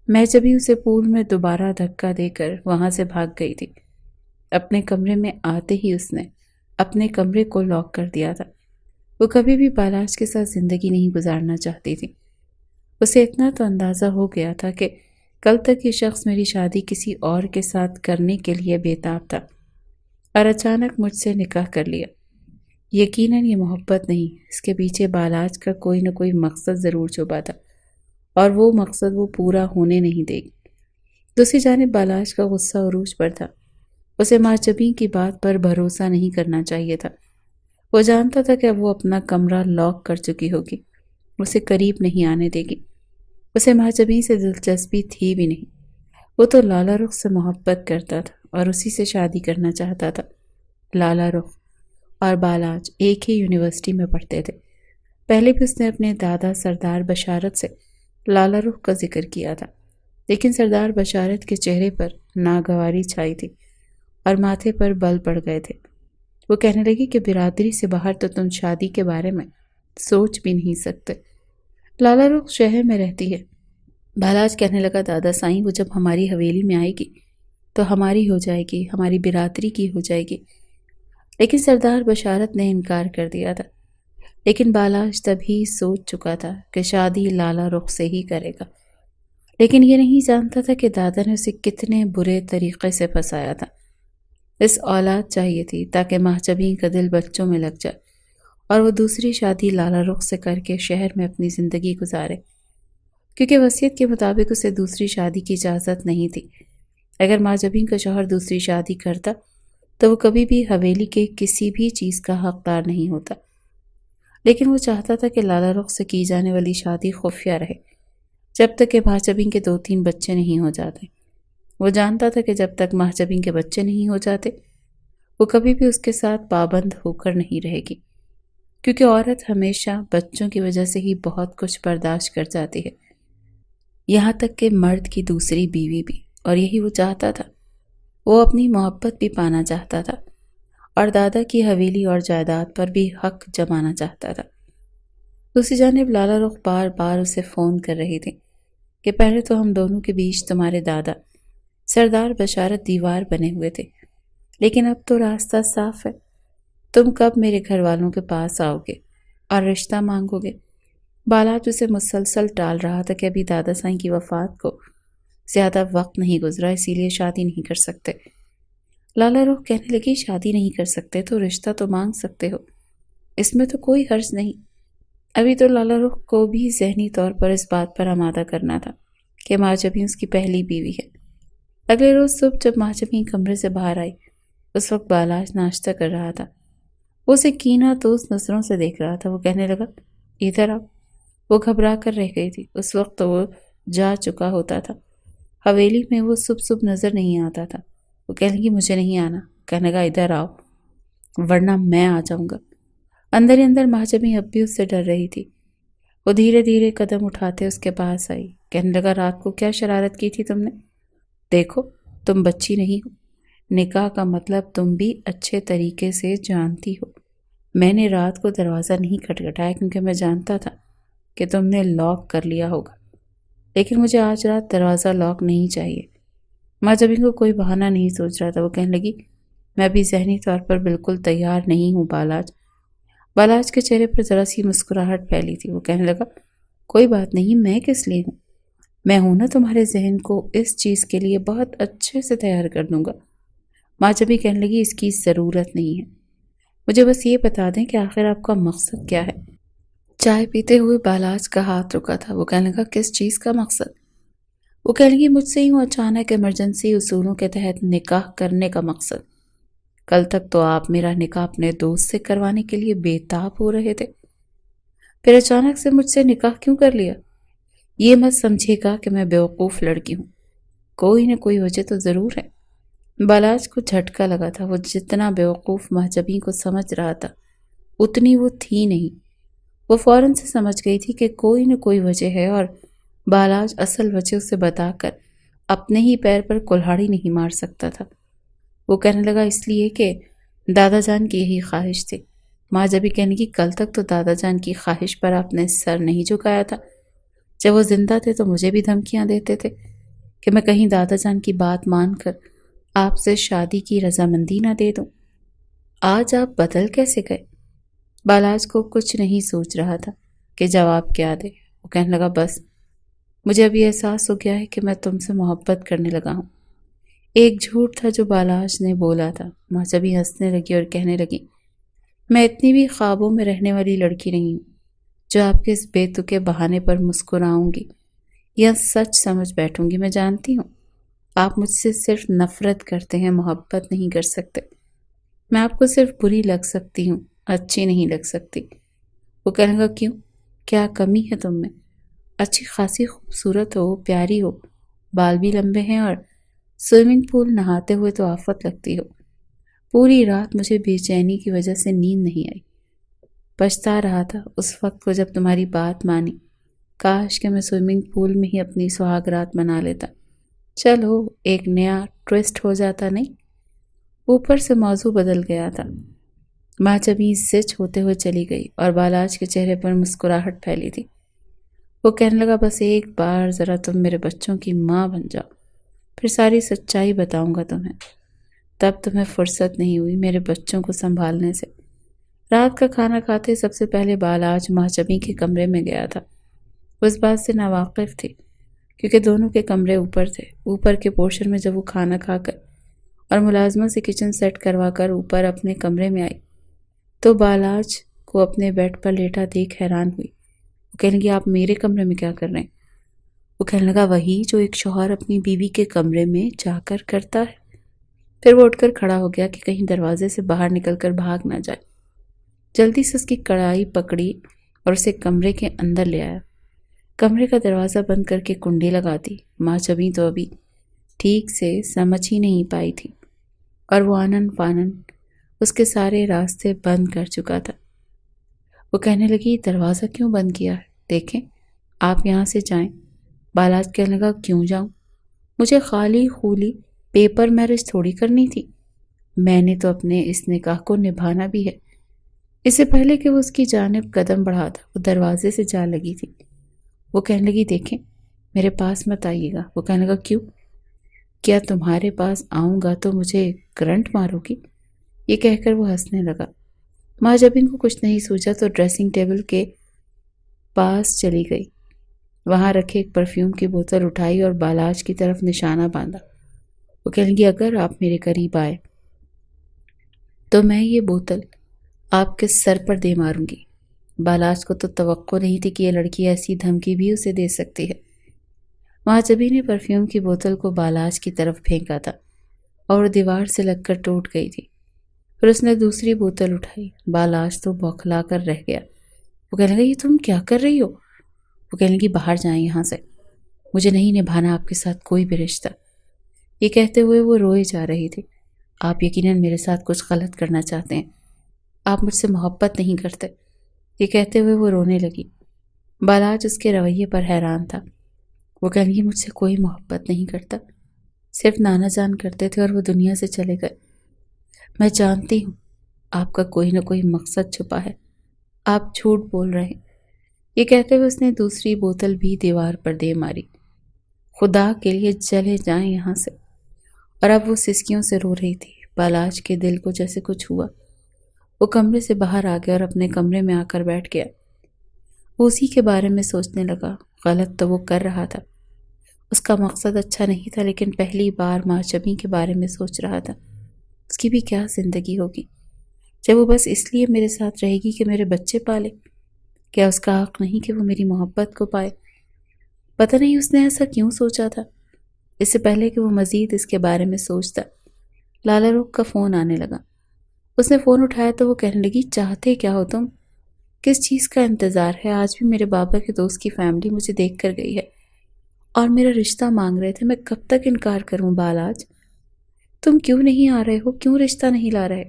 میں جب ہی اسے پول میں دوبارہ دھکا دے کر وہاں سے بھاگ گئی تھی۔ اپنے کمرے میں آتے ہی اس نے اپنے کمرے کو لاک کر دیا تھا۔ وہ کبھی بھی بالاج کے ساتھ زندگی نہیں گزارنا چاہتی تھی۔ اسے اتنا تو اندازہ ہو گیا تھا کہ کل تک یہ شخص میری شادی کسی اور کے ساتھ کرنے کے لیے بےتاب تھا، اور اچانک مجھ سے نکاح کر لیا۔ یقیناً یہ محبت نہیں، اس کے پیچھے بالاج کا کوئی نہ کوئی مقصد ضرور چھپا تھا، اور وہ مقصد وہ پورا ہونے نہیں دے گی۔ دوسری جانب بالاج کا غصہ عروج پر تھا۔ اسے ماجبین کی بات پر بھروسہ نہیں کرنا چاہیے تھا۔ وہ جانتا تھا کہ اب وہ اپنا کمرہ لاک کر چکی ہوگی، اسے قریب نہیں آنے دے گی۔ اسے ماجبین سے دلچسپی تھی بھی نہیں، وہ تو لالا رخ سے محبت کرتا تھا اور اسی سے شادی کرنا چاہتا تھا۔ لالا رخ اور بالاج ایک ہی یونیورسٹی میں پڑھتے تھے۔ پہلے بھی اس نے اپنے دادا سردار بشارت سے لالا رخ کا ذکر کیا تھا، لیکن سردار بشارت کے چہرے پر ناگواری چھائی تھی اور ماتھے پر بل پڑ گئے تھے۔ وہ کہنے لگی کہ برادری سے باہر تو تم شادی کے بارے میں سوچ بھی نہیں سکتے۔ لالا رخ شہر میں رہتی ہے۔ بالاج کہنے لگا دادا سائیں وہ جب ہماری حویلی میں آئے گی تو ہماری ہو جائے گی، ہماری برادری کی ہو جائے گی۔ لیکن سردار بشارت نے انکار کر دیا تھا۔ لیکن بالاج تبھی سوچ چکا تھا کہ شادی لالا رخ سے ہی کرے گا، لیکن یہ نہیں جانتا تھا کہ دادا نے اسے کتنے برے طریقے سے پھنسایا تھا۔ اس اولاد چاہیے تھی تاکہ ماجبین کا دل بچوں میں لگ جائے اور وہ دوسری شادی لالا رخ سے کر کے شہر میں اپنی زندگی گزارے، کیونکہ وصیت کے مطابق اسے دوسری شادی کی اجازت نہیں تھی۔ اگر ماجبین کا شوہر دوسری شادی کرتا تو وہ کبھی بھی حویلی کے کسی بھی چیز کا حقدار نہیں ہوتا، لیکن وہ چاہتا تھا کہ لالا رخ سے کی جانے والی شادی خفیہ رہے جب تک کہ ماجبین کے 2-3 بچے نہیں ہو جاتے۔ وہ جانتا تھا کہ جب تک ماجبین کے بچے نہیں ہو جاتے وہ کبھی بھی اس کے ساتھ پابند ہو کر نہیں رہے گی، کیونکہ عورت ہمیشہ بچوں کی وجہ سے ہی بہت کچھ برداشت کر جاتی ہے، یہاں تک کہ مرد کی دوسری بیوی بھی، اور یہی وہ چاہتا تھا۔ وہ اپنی محبت بھی پانا چاہتا تھا اور دادا کی حویلی اور جائیداد پر بھی حق جمانا چاہتا تھا۔ دوسری جانب لالا رخ بار بار اسے فون کر رہی تھی کہ پہلے تو ہم دونوں کے بیچ تمہارے دادا سردار بشارت دیوار بنے ہوئے تھے، لیکن اب تو راستہ صاف ہے۔ تم کب میرے گھر والوں کے پاس آؤ گے اور رشتہ مانگو گے؟ بالاج اسے مسلسل ٹال رہا تھا کہ ابھی دادا سائیں کی وفات کو زیادہ وقت نہیں گزرا، اسی لیے شادی نہیں کر سکتے۔ لالا رخ کہنے لگی شادی نہیں کر سکتے تو رشتہ تو مانگ سکتے ہو، اس میں تو کوئی حرج نہیں۔ ابھی تو لالا رخ کو بھی ذہنی طور پر اس بات پر آمادہ کرنا تھا کہ ماجبین اس کی پہلی بیوی ہے۔ اگلے روز صبح جب ماجبین کمرے سے باہر آئی، اس وقت بالاج ناشتہ کر رہا تھا۔ وہ اسے کینہ تو اس نظروں سے دیکھ رہا تھا۔ وہ کہنے لگا ادھر آؤ۔ وہ گھبرا کر رہ گئی تھی۔ اس وقت تو وہ جا چکا ہوتا تھا۔ حویلی میں وہ صبح نظر نہیں آتا تھا۔ وہ کہنے لگی مجھے نہیں آنا۔ کہنے لگا ادھر آؤ ورنہ میں آ جاؤں گا۔ اندر ہی اندر مہاجبی اب بھی اس سے ڈر رہی تھی۔ وہ دھیرے دھیرے قدم اٹھاتے اس کے پاس آئی۔ کہنے لگا رات کو کیا شرارت کی تھی تم نے؟ دیکھو تم بچی نہیں ہو، نکاح کا مطلب تم بھی اچھے طریقے سے جانتی ہو۔ میں نے رات کو دروازہ نہیں کھٹکھٹایا کیونکہ میں جانتا تھا کہ تم نے لاک کر لیا ہوگا، لیکن مجھے آج رات دروازہ لاک نہیں چاہیے۔ مہاجبی کو کوئی بہانہ نہیں سوچ رہا تھا۔ وہ کہنے لگی میں بھی ذہنی طور پر بالکل تیار نہیں ہوں بالاج۔ بالاج کے چہرے پر ذرا سی مسکراہٹ پھیلی تھی۔ وہ کہنے لگا کوئی بات نہیں، میں کس لیے ہوں؟ میں ہوں نا تمہارے ذہن کو اس چیز کے لیے بہت اچھے سے تیار کر دوں گا۔ مہاجبی کہنے لگی اس کی ضرورت نہیں ہے، مجھے بس یہ بتا دیں کہ آخر آپ کا مقصد کیا ہے؟ چائے پیتے ہوئے بالاج کا ہاتھ رکا تھا۔ وہ کہنے لگا کس چیز کا مقصد؟ وہ کہنے لگی مجھ سے یوں اچانک ایمرجنسی اصولوں کے تحت نکاح کرنے کا مقصد۔ کل تک تو آپ میرا نکاح اپنے دوست سے کروانے کے لیے بے تاب ہو رہے تھے، پھر اچانک سے مجھ سے نکاح کیوں کر لیا؟ یہ مت سمجھے گا کہ میں بیوقوف لڑکی ہوں، کوئی نہ کوئی وجہ تو ضرور ہے۔ بالاج کو جھٹکا لگا تھا۔ وہ جتنا بیوقوف مہاجبی کو سمجھ رہا تھا اتنی وہ تھی نہیں۔ وہ فوراً سے سمجھ گئی تھی کہ کوئی نہ کوئی وجہ ہے اور بالاج اصل وجہ اسے بتا کر اپنے ہی پیر پر کلہاڑی نہیں مار سکتا تھا۔ وہ کہنے لگا اس لیے کہ دادا جان کی یہی خواہش تھی۔ مہاجبی کہنے کی کل تک تو دادا جان کی خواہش پر آپ نے سر نہیں جھکایا تھا۔ جب وہ زندہ تھے تو مجھے بھی دھمکیاں دیتے تھے کہ میں کہیں دادا جان کی بات مان کر آپ سے شادی کی رضامندی نہ دے دوں۔ آج آپ بدل کیسے گئے؟ بالاج کو کچھ نہیں سوچ رہا تھا کہ جواب کیا دے۔ وہ کہنے لگا بس مجھے ابھی احساس ہو گیا ہے کہ میں تم سے محبت کرنے لگا ہوں۔ ایک جھوٹ تھا جو بالاج نے بولا تھا۔ مہاجبی ہنسنے لگی اور کہنے لگی میں اتنی بھی خوابوں میں رہنے والی لڑکی نہیں ہوں جو آپ کے اس بے تکے بہانے پر مسکراؤں گی یا سچ سمجھ بیٹھوں گی۔ میں جانتی ہوں آپ مجھ سے صرف نفرت کرتے ہیں، محبت نہیں کر سکتے۔ میں آپ کو صرف بری لگ سکتی ہوں، اچھی نہیں لگ سکتی۔ وہ کہنے گا کیوں؟ کیا کمی ہے تم میں؟ اچھی خاصی خوبصورت ہو، پیاری ہو، بال بھی لمبے ہیں اور سوئمنگ پول نہاتے ہوئے تو آفت لگتی ہو۔ پوری رات مجھے بے چینی کی وجہ سے نیند نہیں آئی۔ پچھتا رہا تھا اس وقت کو جب تمہاری بات مانی۔ کاش کہ میں سوئمنگ پول میں ہی اپنی سہاگ رات منا لیتا۔ چلو ایک نیا ٹویسٹ ہو جاتا نہیں؟ اوپر سے موضوع بدل گیا تھا۔ مہاجبی زچ ہوتے ہوئے چلی گئی اور بالاج کے چہرے پر مسکراہٹ پھیلی تھی۔ وہ کہنے لگا بس ایک بار ذرا تم میرے بچوں کی ماں بن جاؤ، پھر ساری سچائی بتاؤں گا تمہیں۔ تب تمہیں فرصت نہیں ہوئی میرے بچوں کو سنبھالنے سے۔ رات کا کھانا کھاتے سب سے پہلے بالاج مہاجبی کے کمرے میں گیا تھا۔ وہ اس بات سے ناواقف تھی کیونکہ دونوں کے کمرے اوپر تھے۔ اوپر کے پورشن میں جب وہ کھانا کھا کر اور ملازمہ سے کچن سیٹ کروا کر اوپر اپنے کمرے میں آئی تو بالاج کو اپنے بیڈ پر لیٹا دیکھ حیران ہوئی۔ وہ کہنے لگی آپ میرے کمرے میں کیا کر رہے ہیں؟ وہ کہنے لگا وہی جو ایک شوہر اپنی بیوی کے کمرے میں جا کر کرتا ہے۔ پھر وہ اٹھ کر کھڑا ہو گیا کہ کہیں دروازے سے باہر نکل کر بھاگ نہ جائے۔ جلدی سے اس کی کڑائی پکڑی اور اسے کمرے کے اندر لے آیا۔ کمرے کا دروازہ بند کر کے کنڈی لگا دی۔ مہاجبی تو ابھی ٹھیک سے سمجھ ہی نہیں پائی تھی اور وہ آنن فانن اس کے سارے راستے بند کر چکا تھا۔ وہ کہنے لگی دروازہ کیوں بند کیا ہے؟ دیکھیں آپ یہاں سے جائیں۔ بالاج کہنے لگا کیوں جاؤں؟ مجھے خالی خولی پیپر میرج تھوڑی کرنی تھی، میں نے تو اپنے اس نکاح کو نبھانا بھی ہے۔ اس سے پہلے کہ وہ اس کی جانب قدم بڑھاتا وہ دروازے سے جا لگی تھی۔ وہ کہنے لگی دیکھیں میرے پاس مت آئیے گا۔ وہ کہنے لگا کیوں؟ کیا تمہارے پاس آؤں گا تو مجھے کرنٹ مارو گی؟ یہ کہہ کر وہ ہنسنے لگا۔ مہاجبی کو کچھ نہیں سوچا تو ڈریسنگ ٹیبل کے پاس چلی گئی۔ وہاں رکھے ایک پرفیوم کی بوتل اٹھائی اور بالاج کی طرف نشانہ باندھا۔ وہ کہنے لگی اگر آپ میرے قریب آئے تو میں یہ بوتل آپ کے سر پر دے ماروں گی۔ بالاج کو تو توقع نہیں تھی کہ یہ لڑکی ایسی دھمکی بھی اسے دے سکتی ہے۔ مہاجبی نے پرفیوم کی بوتل کو بالاج کی طرف پھینکا تھا اور دیوار سے لگ کر ٹوٹ گئی تھی۔ پھر اس نے دوسری بوتل اٹھائی۔ بالاج تو بوکھلا کر رہ گیا۔ وہ کہنے لگا یہ تم کیا کر رہی ہو؟ وہ کہنے لگی باہر جائیں یہاں سے، مجھے نہیں نبھانا آپ کے ساتھ کوئی بھی رشتہ۔ یہ کہتے ہوئے وہ روئے جا رہی تھی۔ آپ یقیناً میرے ساتھ کچھ غلط کرنا چاہتے ہیں، آپ مجھ سے محبت نہیں کرتے، یہ کہتے ہوئے وہ رونے لگی۔ بالاج اس کے رویے پر حیران تھا۔ وہ کہنے لگی مجھ سے کوئی محبت نہیں کرتا، صرف نانا جان کرتے تھے اور وہ دنیا سے چلے گئے۔ میں جانتی ہوں آپ کا کوئی نہ کوئی مقصد چھپا ہے، آپ جھوٹ بول رہے ہیں۔ یہ کہتے ہوئے اس نے دوسری بوتل بھی دیوار پر دے ماری۔ خدا کے لیے چلے جائیں یہاں سے۔ اور اب وہ سسکیوں سے رو رہی تھی۔ بالاج کے دل کو جیسے کچھ ہوا۔ وہ کمرے سے باہر آ گیا اور اپنے کمرے میں آ کر بیٹھ گیا۔ وہ اسی کے بارے میں سوچنے لگا۔ غلط تو وہ کر رہا تھا، اس کا مقصد اچھا نہیں تھا، لیکن پہلی بار ماچمی کے بارے میں سوچ رہا تھا۔ اس کی بھی کیا زندگی ہوگی جب وہ بس اس لیے میرے ساتھ رہے گی کہ میرے بچے پالے؟ کیا اس کا حق نہیں کہ وہ میری محبت کو پائے؟ پتہ نہیں اس نے ایسا کیوں سوچا تھا۔ اس سے پہلے کہ وہ مزید اس کے بارے میں سوچتا، لالا روک کا فون آنے لگا۔ اس نے فون اٹھایا تو وہ کہنے لگی چاہتے کیا ہو تم؟ کس چیز کا انتظار ہے؟ آج بھی میرے بابا کے دوست کی فیملی مجھے دیکھ کر گئی ہے اور میرا رشتہ مانگ رہے تھے، میں کب تک انکار کروں بالاج؟ تم کیوں نہیں آ رہے ہو؟ کیوں رشتہ نہیں لا رہے؟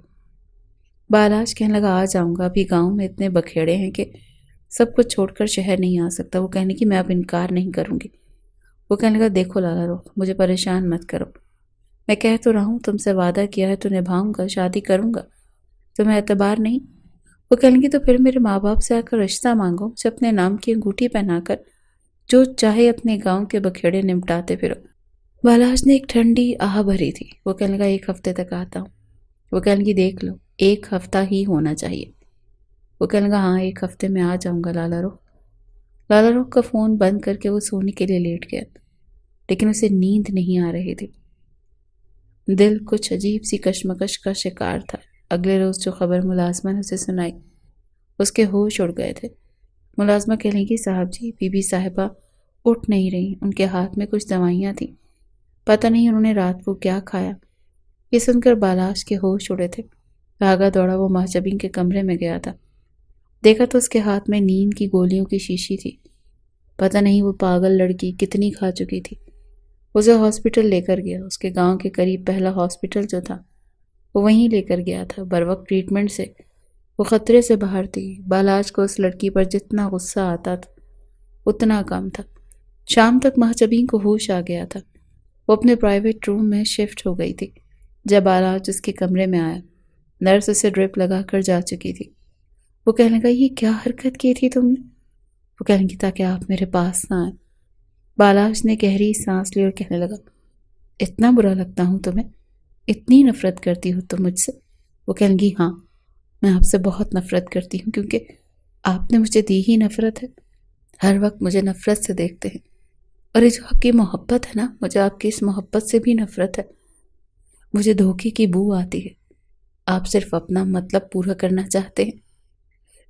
بالاج کہنے لگا آ جاؤں گا، ابھی گاؤں میں اتنے بکھیڑے ہیں کہ سب کچھ چھوڑ کر شہر نہیں آ سکتا۔ وہ کہنے کی میں اب انکار نہیں کروں گی۔ وہ کہنے لگا دیکھو لالا روک، مجھے پریشان مت کرو، میں کہہ تو رہا ہوں تم سے وعدہ کیا ہے تو نبھاؤں گا، شادی کروں گا، تمہیں اعتبار نہیں؟ وہ کہنے لگی تو پھر میرے ماں باپ سے آ کر رشتہ مانگو، مجھے اپنے نام کی انگوٹھی پہنا کر جو چاہے اپنے گاؤں کے بکھیڑے نمٹاتے پھرو۔ بالاج نے ایک ٹھنڈی آہ بھری تھی۔ وہ کہنے لگا ایک ہفتے تک آتا ہوں۔ وہ کہنے لگی دیکھ لو 1 ہفتہ ہی ہونا چاہیے۔ وہ کہنے لگا ہاں 1 ہفتے میں آ جاؤں گا لالا روک۔ لالا روک کا فون بند کر کے وہ سونے کے لیے لیٹ گیا، لیکن اسے نیند نہیں آ رہی تھی۔ دل کچھ عجیب سی کشمکش کا شکار تھا۔ اگلے روز جو خبر ملازمہ نے اسے سنائی، اس کے ہوش اڑ گئے تھے۔ ملازمہ کہنے لگی صاحب جی بی بی صاحبہ اٹھ نہیں رہی، ان کے ہاتھ میں کچھ دوائیاں تھیں، پتہ نہیں انہوں نے رات کو کیا کھایا۔ یہ سن کر بالاج کے ہوش اڑے تھے۔ بھاگا دوڑا وہ ماچبین کے کمرے میں گیا تھا۔ دیکھا تو اس کے ہاتھ میں نیند کی گولیوں کی شیشی تھی۔ پتہ نہیں وہ پاگل لڑکی کتنی کھا چکی تھی۔ اسے ہاسپٹل لے کر گیا۔ اس کے گاؤں کے قریب پہلا ہاسپٹل جو تھا وہ وہیں لے کر گیا تھا۔ بروقت ٹریٹمنٹ سے وہ خطرے سے باہر تھی۔ بالاج کو اس لڑکی پر جتنا غصہ آتا تھا اتنا کم تھا۔ شام تک مہچبین کو ہوش آ گیا تھا۔ وہ اپنے پرائیویٹ روم میں شفٹ ہو گئی تھی۔ جب بالاج اس کے کمرے میں آیا، نرس اسے ڈرپ لگا کر جا چکی تھی۔ وہ کہنے لگا یہ کیا حرکت کی تھی تم نے؟ وہ کہنے لگی تاکہ آپ میرے پاس نہ آئیں۔ بالاج نے گہری سانس لی اور کہنے لگا اتنا برا لگتا ہوں تمہیں؟ اتنی نفرت کرتی ہو تم مجھ سے؟ وہ کہنے لگی ہاں میں آپ سے بہت نفرت کرتی ہوں، کیونکہ آپ نے مجھے دی ہی نفرت ہے۔ ہر وقت مجھے نفرت سے دیکھتے ہیں، اور یہ جو آپ کی محبت ہے نا، مجھے آپ کی اس محبت سے بھی نفرت ہے۔ مجھے دھوکے کی بو آتی ہے۔ آپ صرف اپنا مطلب پورا کرنا چاہتے ہیں،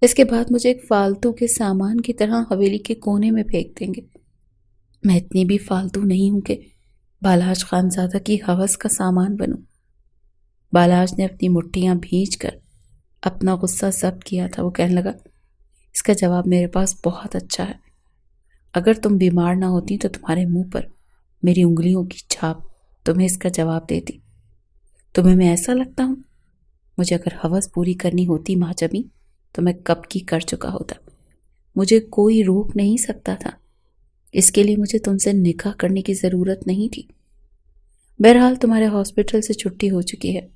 اس کے بعد مجھے ایک فالتو کے سامان کی طرح حویلی کے کونے میں پھینک دیں گے۔ میں اتنی بھی فالتو نہیں ہوں کہ بالاج خانزادہ کی ہوس کا سامان بنوں۔ بالاج نے اپنی مٹھیاں بھینچ کر اپنا غصہ ضبط کیا تھا۔ وہ کہنے لگا اس کا جواب میرے پاس بہت اچھا ہے۔ اگر تم بیمار نہ ہوتی تو تمہارے منہ پر میری انگلیوں کی چھاپ تمہیں اس کا جواب دیتی۔ تمہیں میں ایسا لگتا ہوں؟ مجھے اگر ہوس پوری کرنی ہوتی ماچبی تو میں کب کی کر چکا ہوتا۔ مجھے کوئی روک نہیں سکتا تھا۔ اس کے لیے مجھے تم سے نکاح کرنے کی ضرورت نہیں تھی۔ بہرحال تمہارے ہاسپٹل سے چھٹی ہو چکی ہے،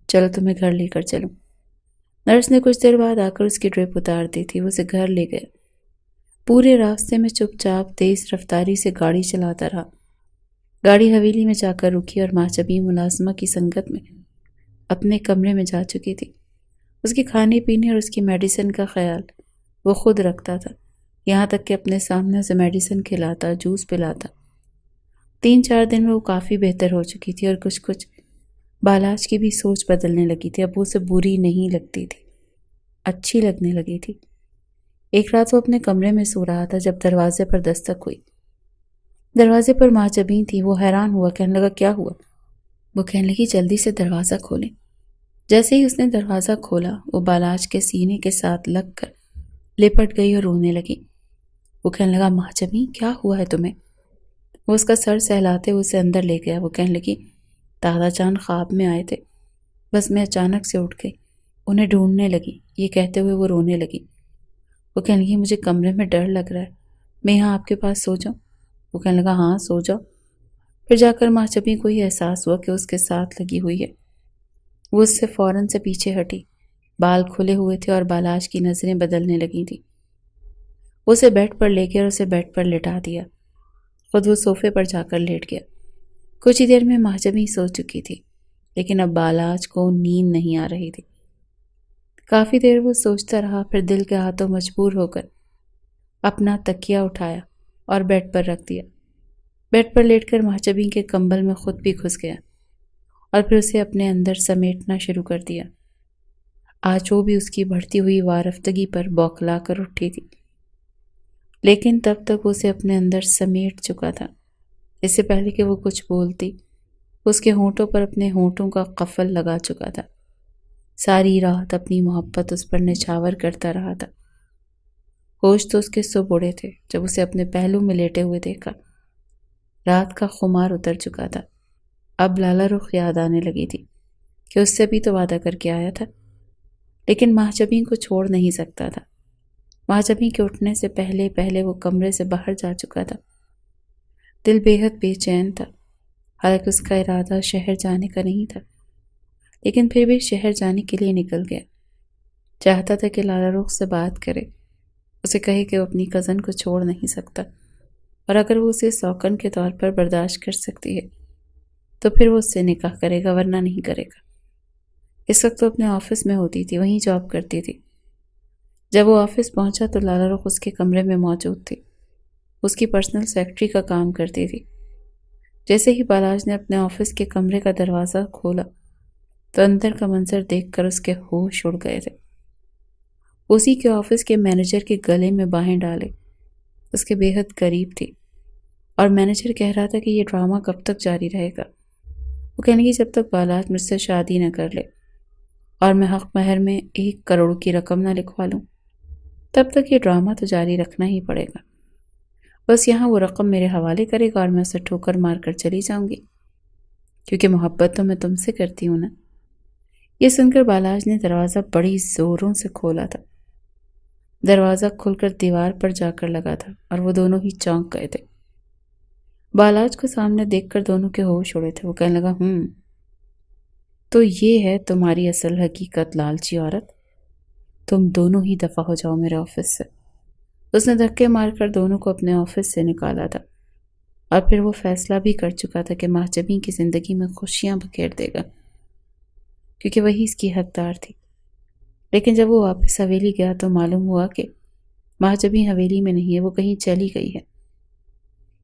چلو تمہیں گھر لے کر چلوں۔ نرس نے کچھ دیر بعد آ کر اس کی ڈرپ اتار دی تھی۔ وہ اسے گھر لے گئے۔ پورے راستے میں چپ چاپ تیز رفتاری سے گاڑی چلاتا رہا۔ گاڑی حویلی میں جا کر رکی اور ماچبی ملازمہ کی سنگت میں اپنے کمرے میں جا چکی تھی۔ اس کے کھانے پینے اور اس کی میڈیسن کا خیال وہ خود رکھتا تھا، یہاں تک کہ اپنے سامنے اسے میڈیسن کھلاتا، جوس پلاتا۔ 3-4 دن میں وہ کافی بہتر ہو چکی تھی اور کچھ بالاج کی بھی سوچ بدلنے لگی تھی۔ اب وہ اسے بری نہیں لگتی تھی، اچھی لگنے لگی تھی۔ ایک رات وہ اپنے کمرے میں سو رہا تھا جب دروازے پر دستک ہوئی۔ دروازے پر ماچبین تھی۔ وہ حیران ہوا، کہنے لگا کیا ہوا؟ وہ کہنے لگی جلدی سے دروازہ کھولیں۔ جیسے ہی اس نے دروازہ کھولا وہ بالاج کے سینے کے ساتھ لگ کر لپٹ گئی اور رونے لگی۔ وہ کہنے لگا ماں جبیں کیا ہوا ہے تمہیں؟ وہ اس کا سر سہلاتے اسے اندر لے گیا۔ وہ کہنے لگی دادا جان خواب میں آئے تھے، بس میں اچانک سے اٹھ گئی، انہیں ڈھونڈنے لگی۔ یہ کہتے ہوئے وہ رونے لگی۔ وہ کہنے لگی مجھے کمرے میں ڈر لگ رہا ہے، میں یہاں آپ کے پاس سو جاؤں؟ وہ کہنے لگا ہاں سو جاؤ۔ پھر جا کر ماں جبیں کو یہ احساس ہوا کہ اس کے ساتھ لگی ہوئی ہے۔ وہ اس سے فوراً سے پیچھے ہٹی۔ بال کھلے ہوئے تھے اور بالاج کی نظریں بدلنے لگی تھی۔ اسے بیڈ پر لے گیا اور اسے بیڈ پر لٹا دیا۔ خود وہ صوفے پر جا کر لیٹ گیا۔ کچھ ہی دیر میں ماں جبیں سو چکی تھی، لیکن اب بالاج کو نیند نہیں آ رہی تھی۔ کافی دیر وہ سوچتا رہا، پھر دل کے ہاتھوں مجبور ہو کر اپنا تکیہ اٹھایا اور بیڈ پر رکھ دیا۔ بیڈ پر لیٹ کر ماں جبیں کے کمبل میں خود بھی گھس گیا اور پھر اسے اپنے اندر سمیٹنا شروع کر دیا۔ آج وہ بھی اس کی بڑھتی ہوئی وارفتگی پر بوکھلا کر اٹھی تھی، لیکن تب تک اسے اپنے اندر سمیٹ چکا تھا۔ اس سے پہلے کہ وہ کچھ بولتی، اس کے ہونٹوں پر اپنے ہونٹوں کا قفل لگا چکا تھا۔ ساری رات اپنی محبت اس پر نچھاور کرتا رہا تھا۔ ہوش تو اس کے سو اڑے تھے جب اسے اپنے پہلو میں لیٹے ہوئے دیکھا۔ رات کا خمار اتر چکا تھا۔ اب لالا رخ یاد آنے لگی تھی کہ اس سے بھی تو وعدہ کر کے آیا تھا، لیکن ماں جبیں کو چھوڑ نہیں سکتا تھا۔ ماں جبیں کے اٹھنے سے پہلے وہ کمرے سے باہر جا چکا تھا۔ دل بے حد بے چین تھا، حالانکہ اس کا ارادہ شہر جانے کا نہیں تھا، لیکن پھر بھی شہر جانے کے لیے نکل گیا۔ چاہتا تھا کہ لالا رخ سے بات کرے، اسے کہے کہ وہ اپنی کزن کو چھوڑ نہیں سکتا، اور اگر وہ اسے سوکن کے طور پر برداشت کر سکتی ہے تو پھر وہ اس سے نکاح کرے گا، ورنہ نہیں کرے گا۔ اس وقت وہ اپنے آفس میں ہوتی تھی، وہیں جاب کرتی تھی۔ جب وہ آفس پہنچا تو لالا رخ اس کے کمرے میں موجود تھی، اس کی پرسنل سیکرٹری کا کام کرتی تھی۔ جیسے ہی بالاج نے اپنے آفس کے کمرے کا دروازہ کھولا تو اندر کا منظر دیکھ کر اس کے ہوش اڑ گئے تھے۔ اسی کے آفس کے مینیجر کے گلے میں باہیں ڈالے اس کے بے حد قریب تھی، اور مینیجر کہہ رہا تھا کہ یہ ڈرامہ کب تک جاری رہے گا۔ وہ کہنے لگی جب تک بالاج مجھ سے شادی نہ کر لے اور میں حق مہر میں 1 کروڑ کی رقم نہ لکھوا لوں، تب تک یہ ڈرامہ تو جاری رکھنا ہی پڑے گا۔ بس یہاں وہ رقم میرے حوالے کرے گا اور میں اسے ٹھوکر مار کر چلی جاؤں گی، کیونکہ محبت تو میں تم سے کرتی ہوں نا۔ یہ سن کر بالاج نے دروازہ بڑی زوروں سے کھولا تھا۔ دروازہ کھل کر دیوار پر جا کر لگا تھا اور وہ دونوں ہی چونک گئے تھے۔ بالاج کو سامنے دیکھ کر دونوں کے ہوش اڑے تھے۔ وہ کہنے لگا تو یہ ہے تمہاری اصل حقیقت لالچی عورت، تم دونوں ہی دفع ہو جاؤ میرے آفس سے۔ اس نے دھکے مار کر دونوں کو اپنے آفس سے نکالا تھا، اور پھر وہ فیصلہ بھی کر چکا تھا کہ ماں جبیں کی زندگی میں خوشیاں بکھیر دے گا، کیونکہ وہی اس کی حقدار تھی۔ لیکن جب وہ واپس حویلی گیا تو معلوم ہوا کہ ماں جبیں حویلی میں نہیں ہے، وہ کہیں چلی گئی ہے۔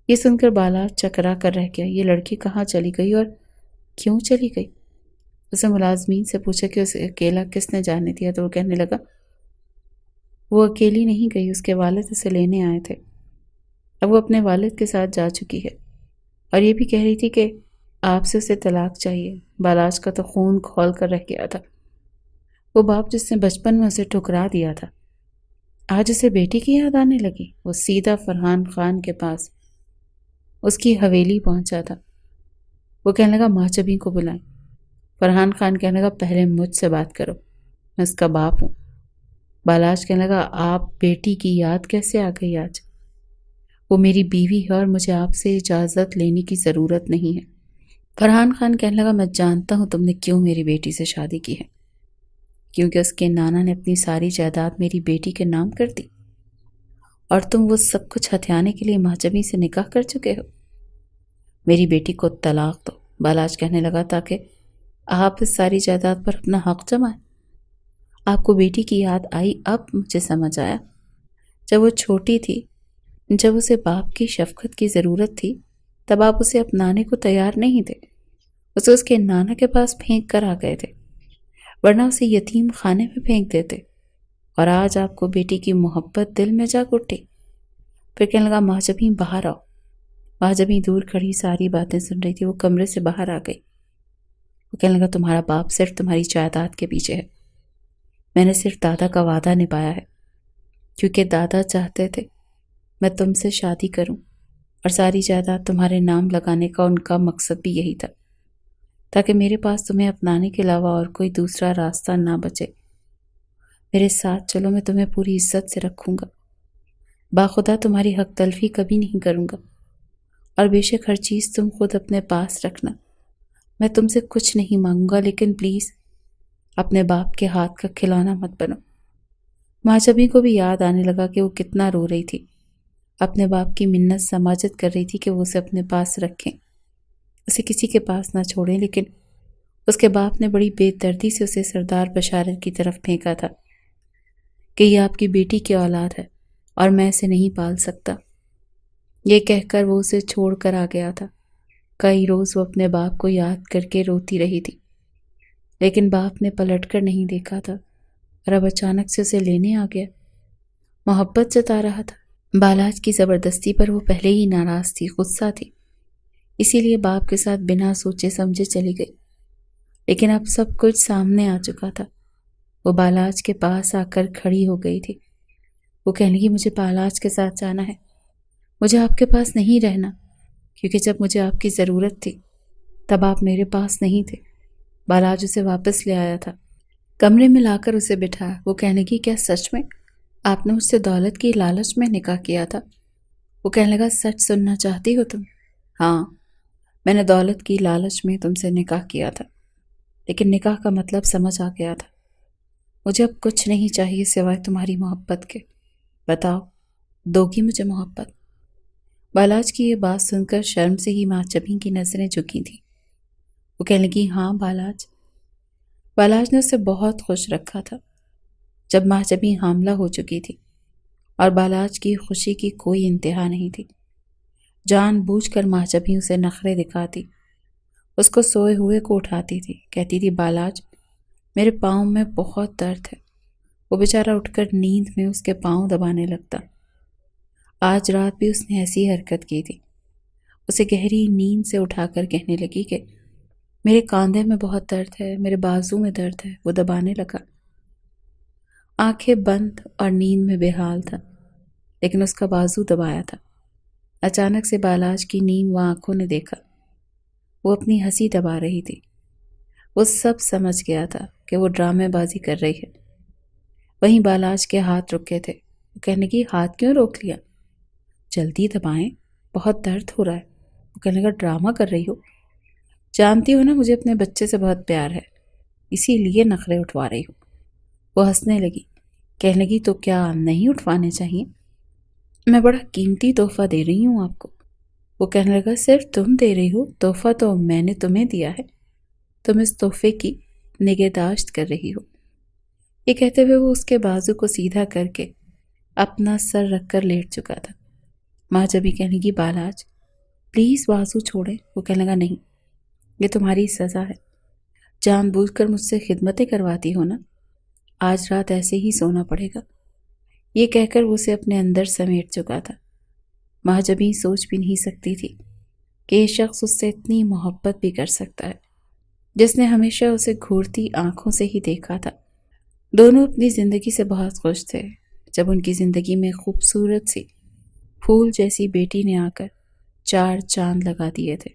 یہ سن کر بالاج چکرا کر رہ گیا، یہ لڑکی کہاں چلی گئی اور کیوں چلی گئی؟ اسے ملازمین سے پوچھا کہ اسے اکیلا کس نے جانے دیا، تو وہ کہنے لگا وہ اکیلی نہیں گئی، اس کے والد اسے لینے آئے تھے۔ اب وہ اپنے والد کے ساتھ جا چکی ہے، اور یہ بھی کہہ رہی تھی کہ آپ سے اسے طلاق چاہیے۔ بالاج کا تو خون کھول کر رہ گیا تھا۔ وہ باپ جس نے بچپن میں اسے ٹھکرا دیا تھا، آج اسے بیٹی کی یاد آنے لگی۔ وہ سیدھا فرحان خان کے پاس اس کی حویلی پہنچا تھا۔ وہ کہنے لگا ماں جبیں کو بلائیں۔ فرحان خان کہنے لگا پہلے مجھ سے بات کرو، میں اس کا باپ ہوں۔ بالاج کہنے لگا آپ بیٹی کی یاد کیسے آ گئی آج؟ وہ میری بیوی ہے اور مجھے آپ سے اجازت لینے کی ضرورت نہیں ہے۔ فرحان خان کہنے لگا میں جانتا ہوں تم نے کیوں میری بیٹی سے شادی کی ہے، کیونکہ اس کے نانا نے اپنی ساری جائیداد میری بیٹی کے نام کر دی، اور تم وہ سب کچھ ہتھیانے کے لیے ماں جبیں سے نکاح کر چکے ہو۔ میری بیٹی کو طلاق دو۔ بالاج کہنے لگا تاکہ آپ اس ساری جائیداد پر اپنا حق جمائیں۔ آپ کو بیٹی کی یاد آئی، اب مجھے سمجھ آیا۔ جب وہ چھوٹی تھی، جب اسے باپ کی شفقت کی ضرورت تھی، تب آپ اسے اپنانے کو تیار نہیں تھے، اسے اس کے نانا کے پاس پھینک کر آ گئے تھے، ورنہ اسے یتیم خانے میں پھینک دیتے، اور آج آپ کو بیٹی کی محبت دل میں جاگ اٹھی۔ پھر کہنے لگا ماں جبیں باہر آؤ۔ ماں جبیں دور کھڑی ساری باتیں سن رہی تھی، وہ کمرے سے باہر آ گئی۔ وہ کہنے لگا تمہارا باپ صرف تمہاری جائیداد کے پیچھے ہے. میں نے صرف دادا کا وعدہ نبھایا ہے، کیونکہ دادا چاہتے تھے میں تم سے شادی کروں، اور ساری جائیداد تمہارے نام لگانے کا ان کا مقصد بھی یہی تھا، تاکہ میرے پاس تمہیں اپنانے کے علاوہ اور کوئی دوسرا راستہ نہ بچے. میرے ساتھ چلو، میں تمہیں پوری عزت سے رکھوں گا، باخدا تمہاری حق تلفی کبھی نہیں کروں گا، اور بے شک ہر چیز تم خود اپنے پاس رکھنا. میں تم سے کچھ نہیں مانگوں گا، لیکن پلیز اپنے باپ کے ہاتھ کا کھلونا مت بنو. ماں جبھی کو بھی یاد آنے لگا کہ وہ کتنا رو رہی تھی، اپنے باپ کی منت سماجت کر رہی تھی کہ وہ اسے اپنے پاس رکھیں، اسے کسی کے پاس نہ چھوڑیں. لیکن اس کے باپ نے بڑی بے دردی سے اسے سردار بشارت کی طرف پھینکا تھا کہ یہ آپ کی بیٹی کی اولاد ہے اور میں اسے نہیں پال سکتا. یہ کہہ کر وہ اسے چھوڑ کر آ گیا تھا. کئی روز وہ اپنے باپ کو یاد کر کے روتی رہی تھی، لیکن باپ نے پلٹ کر نہیں دیکھا تھا اور اب اچانک سے اسے لینے آ گیا. محبت جتا رہا تھا. بالاج کی زبردستی پر وہ پہلے ہی ناراض تھی، غصہ تھی، اسی لیے باپ کے ساتھ بنا سوچے سمجھے چلی گئی. لیکن اب سب کچھ سامنے آ چکا تھا. وہ بالاج کے پاس آ کر کھڑی ہو گئی تھی. وہ کہنے لگی مجھے بالاج کے ساتھ جانا ہے، مجھے آپ کے پاس نہیں رہنا، کیونکہ جب مجھے آپ کی ضرورت تھی تب آپ میرے پاس نہیں تھے. بالاج اسے واپس لے آیا تھا، کمرے میں لا کر اسے بٹھایا. وہ کہنے لگی کیا سچ میں آپ نے مجھ سے دولت کی لالچ میں نکاح کیا تھا؟ وہ کہنے لگا سچ سننا چاہتی ہو تم؟ ہاں، میں نے دولت کی لالچ میں تم سے نکاح کیا تھا، لیکن نکاح کا مطلب سمجھ آ گیا تھا. مجھے اب کچھ نہیں چاہیے سوائے تمہاری محبت کے. بتاؤ، دو گی مجھے محبت؟ بالاج کی یہ بات سن کر شرم سے ہی ماں چبھی کی نظریں جھکی تھیں. وہ کہنے لگی ہاں بالاج. بالاج نے اسے بہت خوش رکھا تھا جب ماں چبھی حاملہ ہو چکی تھی، اور بالاج کی خوشی کی کوئی انتہا نہیں تھی. جان بوجھ کر ماں چبھی اسے نخرے دکھاتی، اس کو سوئے ہوئے کو اٹھاتی تھی، کہتی تھی بالاج میرے پاؤں میں بہت درد ہے. وہ بیچارہ اٹھ کر نیند میں اس کے پاؤں دبانے لگتا. آج رات بھی اس نے ایسی حرکت کی تھی. اسے گہری نیند سے اٹھا کر کہنے لگی کہ میرے کاندھے میں بہت درد ہے، میرے بازو میں درد ہے. وہ دبانے لگا. آنکھیں بند اور نیند میں بے حال تھا، لیکن اس کا بازو دبایا تھا. اچانک سے بالاج کی نیم و آنکھوں نے دیکھا، وہ اپنی ہنسی دبا رہی تھی. وہ سب سمجھ گیا تھا کہ وہ ڈرامے بازی کر رہی ہے. وہیں بالاج کے ہاتھ رکے تھے. وہ کہنے کی ہاتھ کیوں روک لیا؟ جلدی دبائیں، بہت درد ہو رہا ہے. وہ کہنے کا ڈرامہ کر رہی ہو؟ جانتی ہو نا مجھے اپنے بچے سے بہت پیار ہے، اسی لیے نخرے اٹھوا رہی ہوں. وہ ہنسنے لگی، کہنے لگی تو کیا نہیں اٹھوانے چاہیے؟ میں بڑا قیمتی تحفہ دے رہی ہوں آپ کو. وہ کہنے لگا صرف تم دے رہی ہو؟ تحفہ تو میں نے تمہیں دیا ہے، تم اس تحفے کی نگہداشت کر رہی ہو. یہ کہتے ہوئے وہ اس کے بازو کو سیدھا کر کے اپنا سر رکھ کر لیٹ چکا تھا. ماں جبھی کہنے لگی بالاج پلیز بازو چھوڑے. وہ کہنے لگا نہیں، یہ تمہاری سزا ہے، جان بوجھ کر مجھ سے خدمتیں کرواتی ہو نا، آج رات ایسے ہی سونا پڑے گا. یہ کہہ کر وہ اسے اپنے اندر سمیٹ چکا تھا. ماں جبھی سوچ بھی نہیں سکتی تھی کہ یہ شخص اس سے اتنی محبت بھی کر سکتا ہے، جس نے ہمیشہ اسے گھورتی آنکھوں سے ہی دیکھا تھا. دونوں اپنی زندگی سے بہت خوش تھے جب ان کی زندگی میں خوبصورت سی پھول جیسی بیٹی نے آ کر 4 چاند لگا دیے تھے.